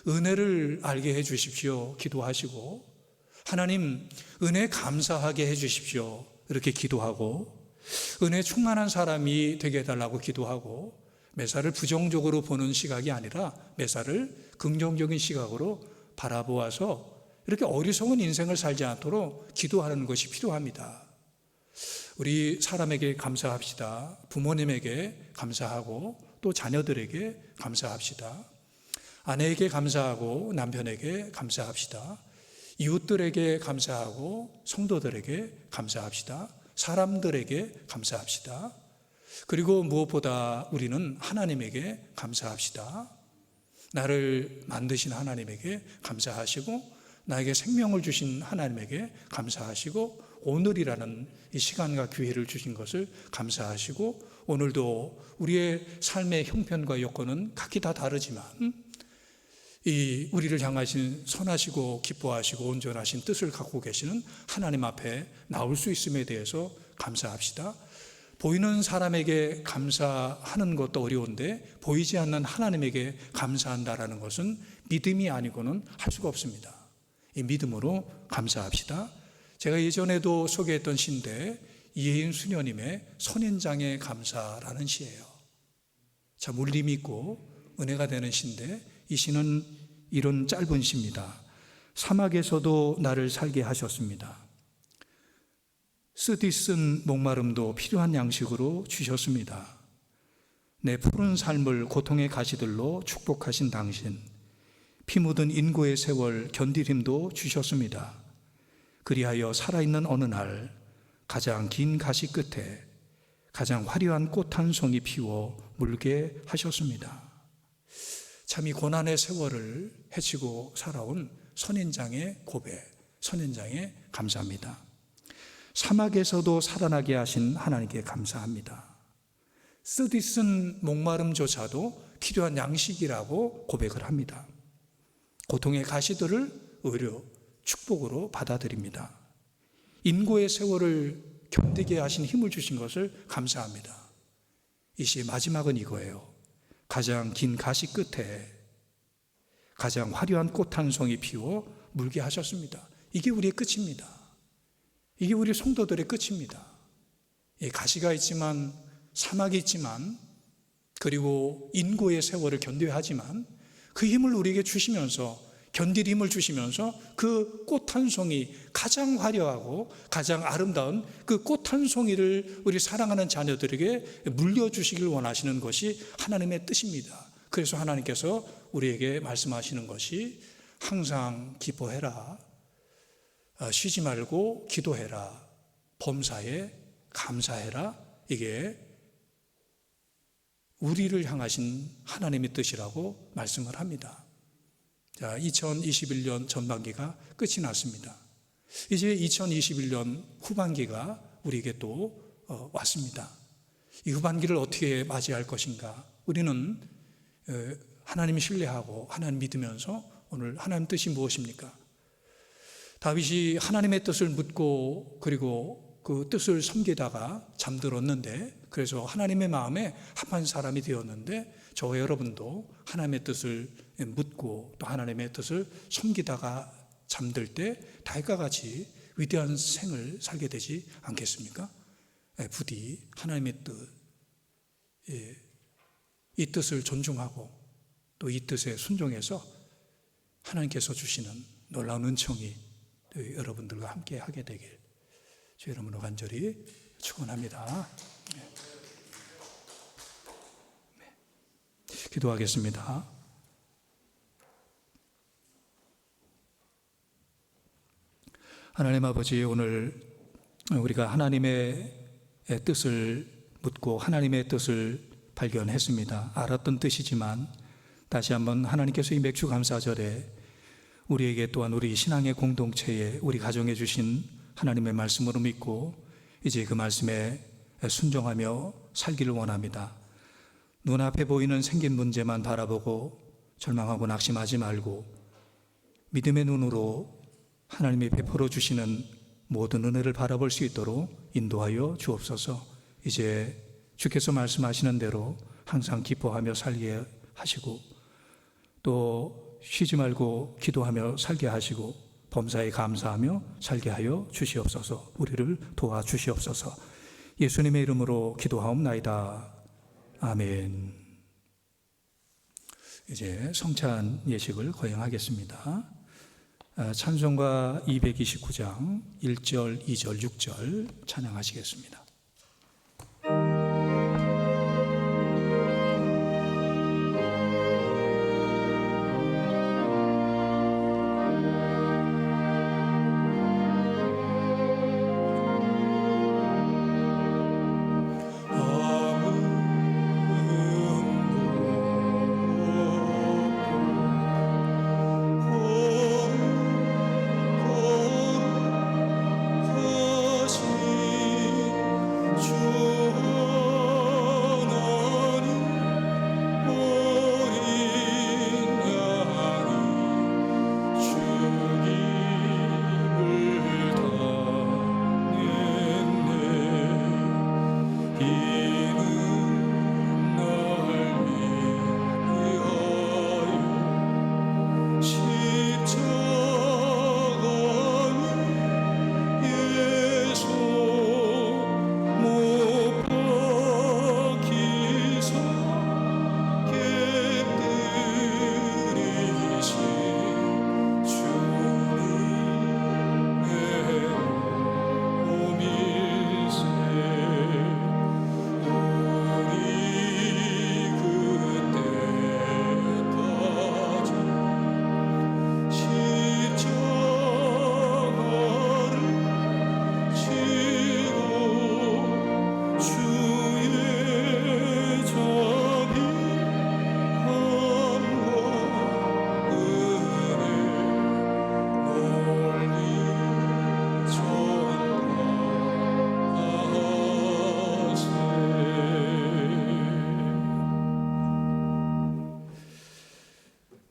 은혜를 알게 해 주십시오 기도하시고, 하나님 은혜 감사하게 해 주십시오 이렇게 기도하고, 은혜 충만한 사람이 되게 해달라고 기도하고, 매사를 부정적으로 보는 시각이 아니라 매사를 긍정적인 시각으로 바라보아서 이렇게 어리석은 인생을 살지 않도록 기도하는 것이 필요합니다. 우리 사람에게 감사합시다. 부모님에게 감사하고 또 자녀들에게 감사합시다. 아내에게 감사하고 남편에게 감사합시다. 이웃들에게 감사하고 성도들에게 감사합시다. 사람들에게 감사합시다. 그리고 무엇보다 우리는 하나님에게 감사합시다. 나를 만드신 하나님에게 감사하시고, 나에게 생명을 주신 하나님에게 감사하시고, 오늘이라는 이 시간과 기회를 주신 것을 감사하시고, 오늘도 우리의 삶의 형편과 여건은 각기 다 다르지만 이 우리를 향하신 선하시고 기뻐하시고 온전하신 뜻을 갖고 계시는 하나님 앞에 나올 수 있음에 대해서 감사합시다. 보이는 사람에게 감사하는 것도 어려운데 보이지 않는 하나님에게 감사한다라는 것은 믿음이 아니고는 할 수가 없습니다. 이 믿음으로 감사합시다. 제가 예전에도 소개했던 시인데 이혜인 수녀님의 선인장의 감사라는 시예요. 참 울림이 있고 은혜가 되는 시인데, 이 시는 이런 짧은 시입니다. 사막에서도 나를 살게 하셨습니다. 쓰디쓴 목마름도 필요한 양식으로 주셨습니다. 내 푸른 삶을 고통의 가시들로 축복하신 당신, 피 묻은 인고의 세월 견딜 힘도 주셨습니다. 그리하여 살아있는 어느 날 가장 긴 가시 끝에 가장 화려한 꽃 한 송이 피워 물게 하셨습니다. 참 이 고난의 세월을 헤치고 살아온 선인장의 고백, 선인장의 감사합니다. 사막에서도 살아나게 하신 하나님께 감사합니다. 쓰디쓴 목마름조차도 필요한 양식이라고 고백을 합니다. 고통의 가시들을 의료, 축복으로 받아들입니다. 인고의 세월을 견디게 하신 힘을 주신 것을 감사합니다. 이 시의 마지막은 이거예요. 가장 긴 가시 끝에 가장 화려한 꽃 한 송이 피워 물게 하셨습니다. 이게 우리의 끝입니다. 이게 우리 성도들의 끝입니다. 이 가시가 있지만, 사막이 있지만, 그리고 인고의 세월을 견뎌야 하지만 그 힘을 우리에게 주시면서, 견딜 힘을 주시면서 그 꽃 한 송이, 가장 화려하고 가장 아름다운 그 꽃 한 송이를 우리 사랑하는 자녀들에게 물려주시길 원하시는 것이 하나님의 뜻입니다. 그래서 하나님께서 우리에게 말씀하시는 것이 항상 기뻐해라, 쉬지 말고 기도해라, 범사에 감사해라. 이게 우리를 향하신 하나님의 뜻이라고 말씀을 합니다. 자, 2021년 전반기가 끝이 났습니다. 이제 2021년 후반기가 우리에게 또 왔습니다. 이 후반기를 어떻게 맞이할 것인가? 우리는 하나님 신뢰하고 하나님 믿으면서 오늘 하나님 뜻이 무엇입니까? 다윗이 하나님의 뜻을 묻고 그리고 그 뜻을 섬기다가 잠들었는데, 그래서 하나님의 마음에 합한 사람이 되었는데, 저와 여러분도 하나님의 뜻을 묻고 또 하나님의 뜻을 섬기다가 잠들 때 다윗과 같이 위대한 생을 살게 되지 않겠습니까? 부디 하나님의 뜻, 이 뜻을 존중하고 또 이 뜻에 순종해서 하나님께서 주시는 놀라운 은총이 여러분들과 함께 하게 되길 주 이름으로 간절히 축원합니다. 기도하겠습니다. 하나님 아버지, 오늘 우리가 하나님의 뜻을 묻고 하나님의 뜻을 발견했습니다. 알았던 뜻이지만 다시 한번 하나님께서 이 맥주 감사절에 우리에게 또한 우리 신앙의 공동체에 우리 가정에 주신 하나님의 말씀으로 믿고 이제 그 말씀에 순종하며 살기를 원합니다. 눈앞에 보이는 생긴 문제만 바라보고 절망하고 낙심하지 말고 믿음의 눈으로 하나님이 베풀어 주시는 모든 은혜를 바라볼 수 있도록 인도하여 주옵소서. 이제 주께서 말씀하시는 대로 항상 기뻐하며 살게 하시고 또 쉬지 말고 기도하며 살게 하시고 범사에 감사하며 살게 하여 주시옵소서. 우리를 도와주시옵소서. 예수님의 이름으로 기도하옵나이다. 아멘. 이제 성찬 예식을 거행하겠습니다. 찬송가 229장 1절, 2절, 6절 찬양하시겠습니다.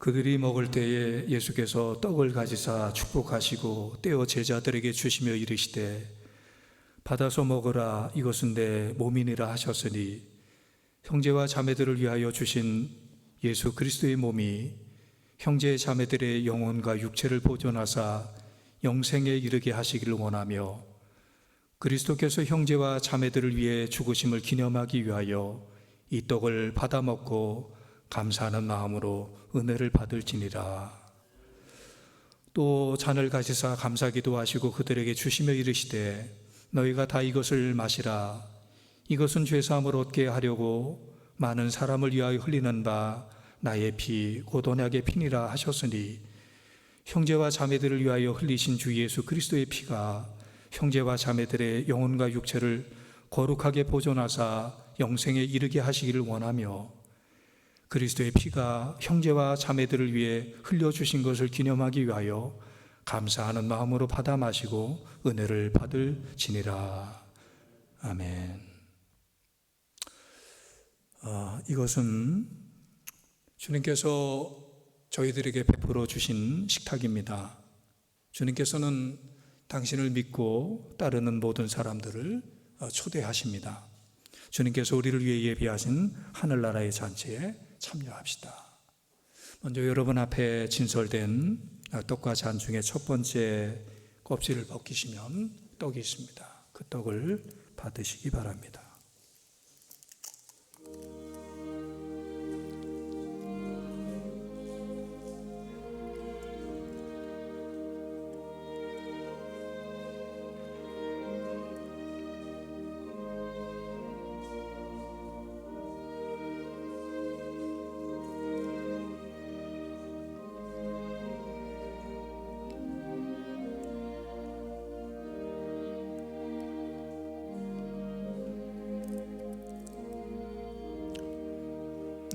그들이 먹을 때에 예수께서 떡을 가지사 축복하시고 떼어 제자들에게 주시며 이르시되 받아서 먹으라, 이것은 내 몸이니라 하셨으니 형제와 자매들을 위하여 주신 예수 그리스도의 몸이 형제 자매들의 영혼과 육체를 보존하사 영생에 이르게 하시기를 원하며 그리스도께서 형제와 자매들을 위해 죽으심을 기념하기 위하여 이 떡을 받아 먹고 감사하는 마음으로 은혜를 받을지니라. 또 잔을 가지사 감사기도 하시고 그들에게 주시며 이르시되 너희가 다 이것을 마시라. 이것은 죄사함을 얻게 하려고 많은 사람을 위하여 흘리는 바 나의 피 곧 언약의 피니라 하셨으니 형제와 자매들을 위하여 흘리신 주 예수 그리스도의 피가 형제와 자매들의 영혼과 육체를 거룩하게 보존하사 영생에 이르게 하시기를 원하며 그리스도의 피가 형제와 자매들을 위해 흘려주신 것을 기념하기 위하여 감사하는 마음으로 받아 마시고 은혜를 받을지니라. 아멘. 이것은 주님께서 저희들에게 베풀어 주신 식탁입니다. 주님께서는 당신을 믿고 따르는 모든 사람들을 초대하십니다. 주님께서 우리를 위해 예비하신 하늘나라의 잔치에 참여합시다. 먼저 여러분 앞에 진설된 떡과 잔 중에 첫 번째 껍질을 벗기시면 떡이 있습니다. 그 떡을 받으시기 바랍니다.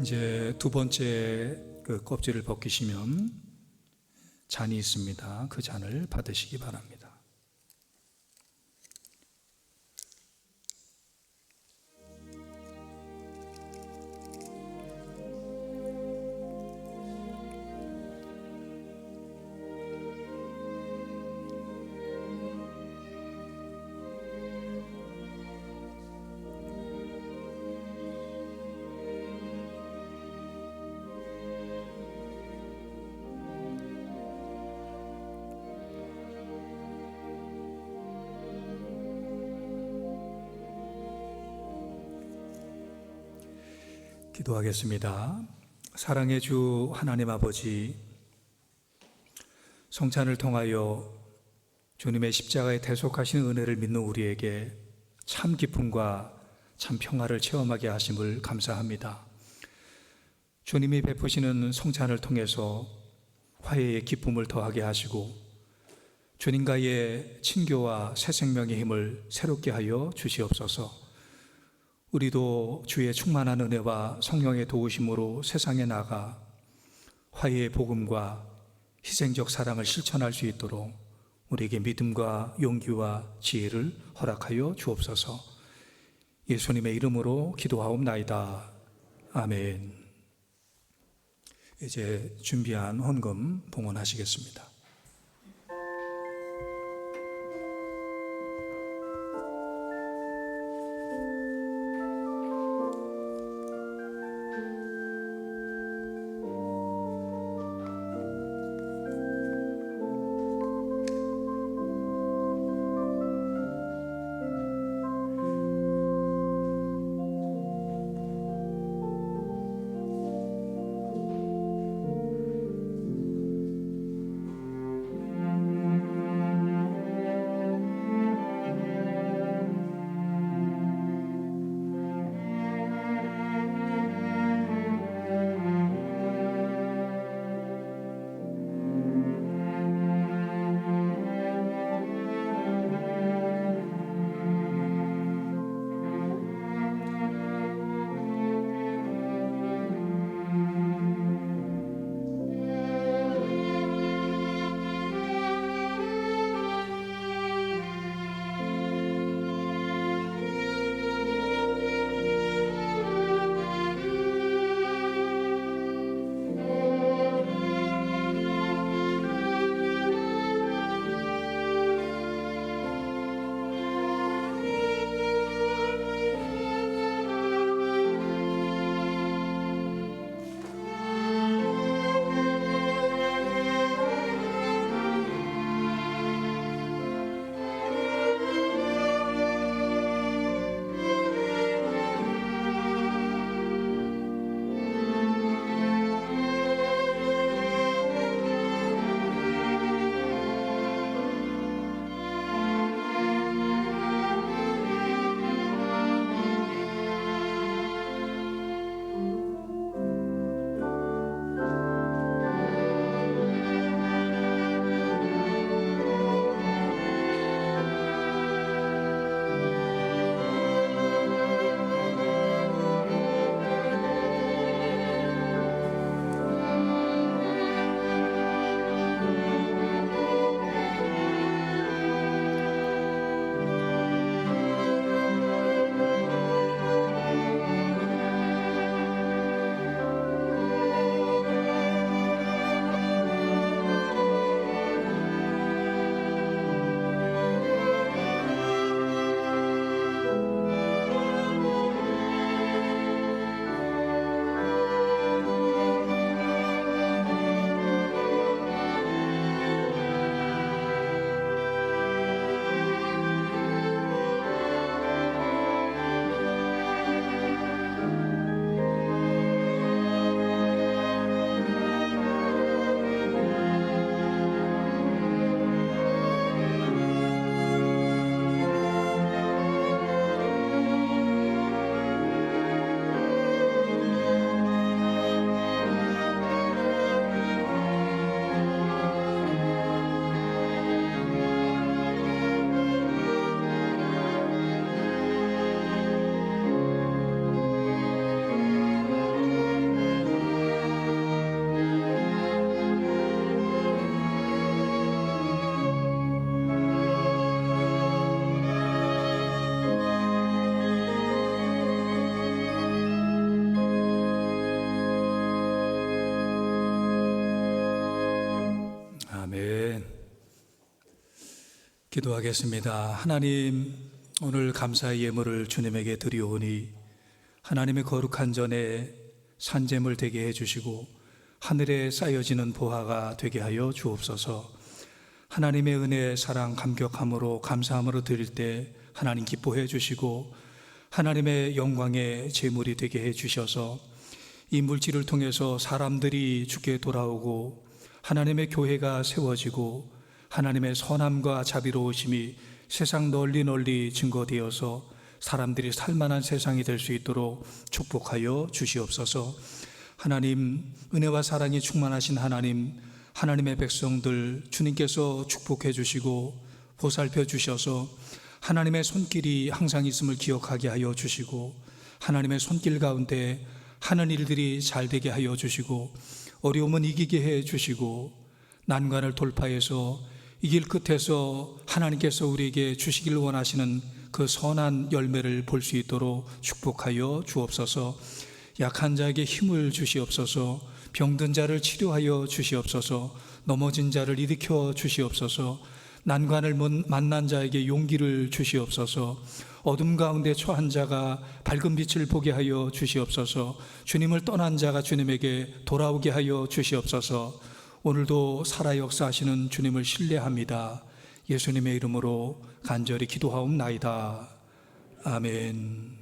이제 두 번째 그 껍질을 벗기시면 잔이 있습니다. 그 잔을 받으시기 바랍니다. 기도하겠습니다. 사랑의 주 하나님 아버지, 성찬을 통하여 주님의 십자가에 대속하시는 은혜를 믿는 우리에게 참 기쁨과 참 평화를 체험하게 하심을 감사합니다. 주님이 베푸시는 성찬을 통해서 화해의 기쁨을 더하게 하시고 주님과의 친교와 새 생명의 힘을 새롭게 하여 주시옵소서. 우리도 주의 충만한 은혜와 성령의 도우심으로 세상에 나가 화해의 복음과 희생적 사랑을 실천할 수 있도록 우리에게 믿음과 용기와 지혜를 허락하여 주옵소서. 예수님의 이름으로 기도하옵나이다. 아멘. 이제 준비한 헌금 봉헌하시겠습니다. 기도하겠습니다. 하나님, 오늘 감사의 예물을 주님에게 드리오니 하나님의 거룩한 전에 산재물 되게 해주시고 하늘에 쌓여지는 보화가 되게 하여 주옵소서. 하나님의 은혜, 사랑, 감격함으로 감사함으로 드릴 때 하나님 기뻐해 주시고 하나님의 영광의 제물이 되게 해 주셔서 이 물질을 통해서 사람들이 주께 돌아오고 하나님의 교회가 세워지고 하나님의 선함과 자비로우심이 세상 널리 증거되어서 사람들이 살만한 세상이 될 수 있도록 축복하여 주시옵소서. 하나님, 은혜와 사랑이 충만하신 하나님, 하나님의 백성들 주님께서 축복해 주시고 보살펴 주셔서 하나님의 손길이 항상 있음을 기억하게 하여 주시고 하나님의 손길 가운데 하는 일들이 잘 되게 하여 주시고 어려움은 이기게 해 주시고 난관을 돌파해서 이 길 끝에서 하나님께서 우리에게 주시길 원하시는 그 선한 열매를 볼 수 있도록 축복하여 주옵소서. 약한 자에게 힘을 주시옵소서. 병든 자를 치료하여 주시옵소서. 넘어진 자를 일으켜 주시옵소서. 난관을 만난 자에게 용기를 주시옵소서. 어둠 가운데 처한 자가 밝은 빛을 보게 하여 주시옵소서. 주님을 떠난 자가 주님에게 돌아오게 하여 주시옵소서. 오늘도 살아 역사하시는 주님을 신뢰합니다. 예수님의 이름으로 간절히 기도하옵나이다. 아멘.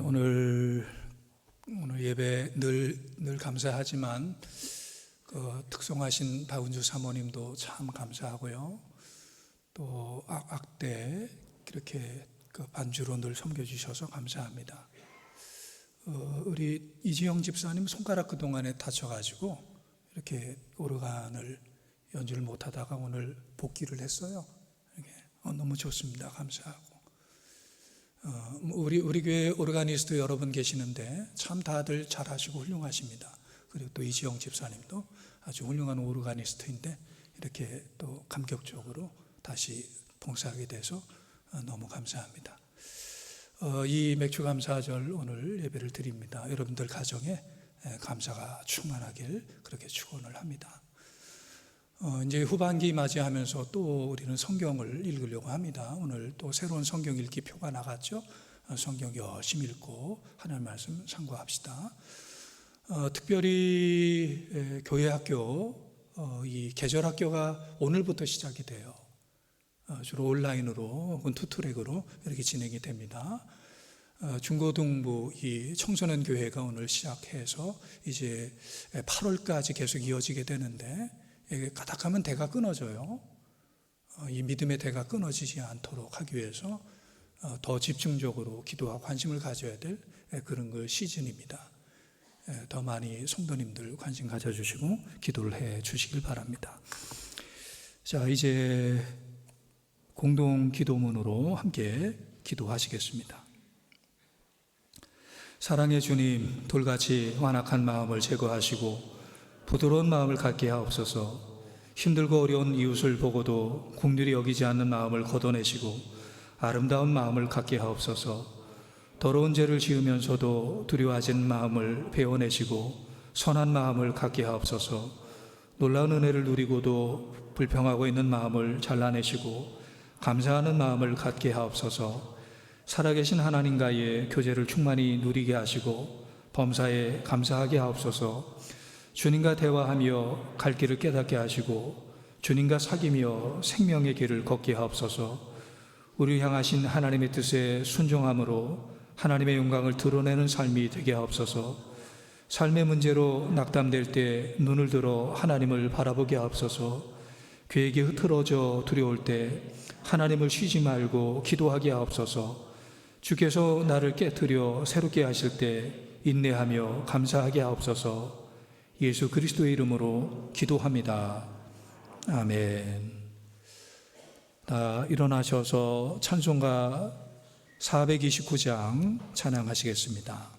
오늘 예배 늘 감사하지만 특송하신 박은주 사모님도 참 감사하고요. 또 악대 이렇게 반주로 늘 섬겨주셔서 감사합니다. 우리 이지영 집사님 손가락 그동안에 다쳐가지고 이렇게 오르간을 연주를 못하다가 오늘 복귀를 했어요. 너무 좋습니다. 감사하고. 우리 교회 오르가니스트 여러분 계시는데 참 다들 잘하시고 훌륭하십니다. 그리고 또 이지영 집사님도 아주 훌륭한 오르가니스트인데 이렇게 또 감격적으로 다시 봉사하게 돼서 너무 감사합니다. 이 맥주 감사절 오늘 예배를 드립니다. 여러분들 가정에 감사가 충만하길 그렇게 축원을 합니다. 이제 후반기 맞이하면서 또 우리는 성경을 읽으려고 합니다. 오늘 또 새로운 성경 읽기 표가 나갔죠. 성경 열심히 읽고 하나님 말씀 상고합시다. 특별히 교회 학교, 이 계절 학교가 오늘부터 시작이 돼요. 주로 온라인으로 혹은 투트랙으로 이렇게 진행이 됩니다. 중고등부 이 청소년 교회가 오늘 시작해서 이제 8월까지 계속 이어지게 되는데 가닥하면 대가 끊어져요. 이 믿음의 대가 끊어지지 않도록 하기 위해서 더 집중적으로 기도와 관심을 가져야 될 그런 그 시즌입니다. 더 많이 성도님들 관심 가져주시고 기도를 해 주시길 바랍니다. 자, 이제 공동 기도문으로 함께 기도하시겠습니다. 사랑의 주님, 돌같이 완악한 마음을 제거하시고 부드러운 마음을 갖게 하옵소서. 힘들고 어려운 이웃을 보고도 긍휼히 여기지 않는 마음을 걷어내시고 아름다운 마음을 갖게 하옵소서. 더러운 죄를 지으면서도 두려워하지 않는 마음을 베어내시고 선한 마음을 갖게 하옵소서. 놀라운 은혜를 누리고도 불평하고 있는 마음을 잘라내시고 감사하는 마음을 갖게 하옵소서. 살아계신 하나님과의 교제를 충만히 누리게 하시고 범사에 감사하게 하옵소서. 주님과 대화하며 갈 길을 깨닫게 하시고 주님과 사귀며 생명의 길을 걷게 하옵소서. 우리를 향하신 하나님의 뜻에 순종함으로 하나님의 영광을 드러내는 삶이 되게 하옵소서. 삶의 문제로 낙담될 때 눈을 들어 하나님을 바라보게 하옵소서. 계획이 흐트러져 두려울 때 하나님을 쉬지 말고 기도하게 하옵소서. 주께서 나를 깨트려 새롭게 하실 때 인내하며 감사하게 하옵소서. 예수 그리스도의 이름으로 기도합니다. 아멘. 다 일어나셔서 찬송가 429장 찬양하시겠습니다.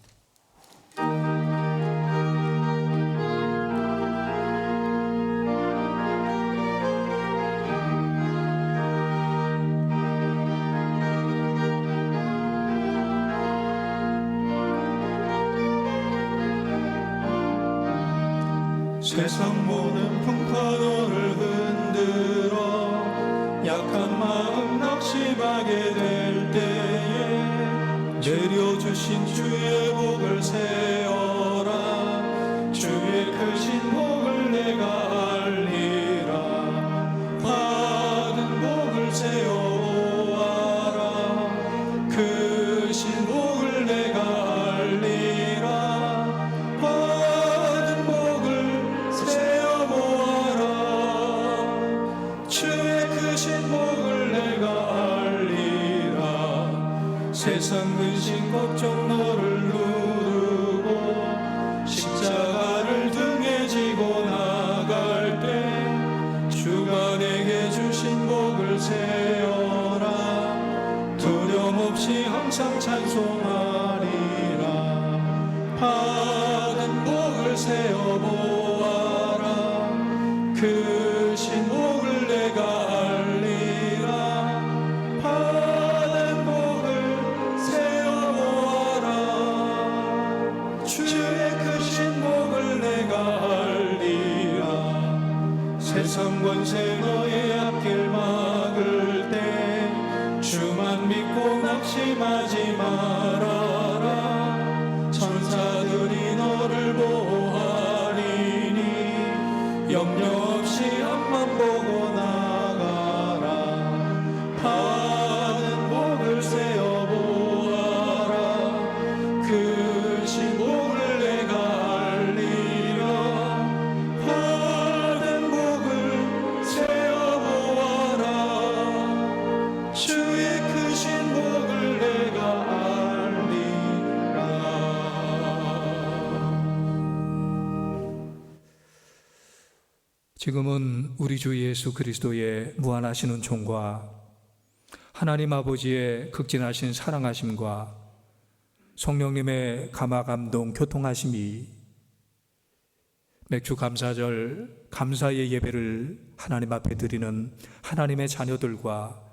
세상 모든 풍파 너를 흔들어 약한 마음 낙심하게 될 때에 내려주신 주의 복을 세어라. 주의 크신 복을 내가 알리라. 받은 복을 세어보아라. 크신 복을 내가 알리라. 받은 복을 세어보아라. 주의 크신 복을 내가 알리라. 세상 근심 걱정 너를 누르고 십자가를 등에 지고 나갈 때 주가 내게 주신 복을 세어라. 두려움 없이 항상 찬송하리라. 받은 복을 세어보아라. 크신 복을 내가 알리라. 받은 복을 세어보아라. 주의 크신 복을 내가 알리라. 세상 권세 너의 앞길 막을 때 주만 믿고 낙심하지 말아라. 천사들이 너를 보호하리니 염려 없이 앞만 보고 나가라. 받은 복을 세어보아라. 크신 복을 내가 알리라. 받은 복을 세어보아라. 주의 크신 복을 내가 알리라. 지금은 우리 주 예수 그리스도의 무한하신 은총과 하나님 아버지의 극진하신 사랑하심과 성령님의 감화감동 교통하심이 맥주 감사절 감사의 예배를 하나님 앞에 드리는 하나님의 자녀들과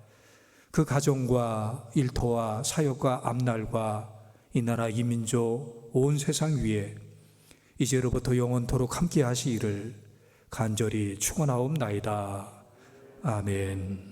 그 가정과 일터와 사역과 앞날과 이 나라 이 민족 온 세상 위에 이제로부터 영원토록 함께 하시기를 간절히 축원하옵나이다. 아멘.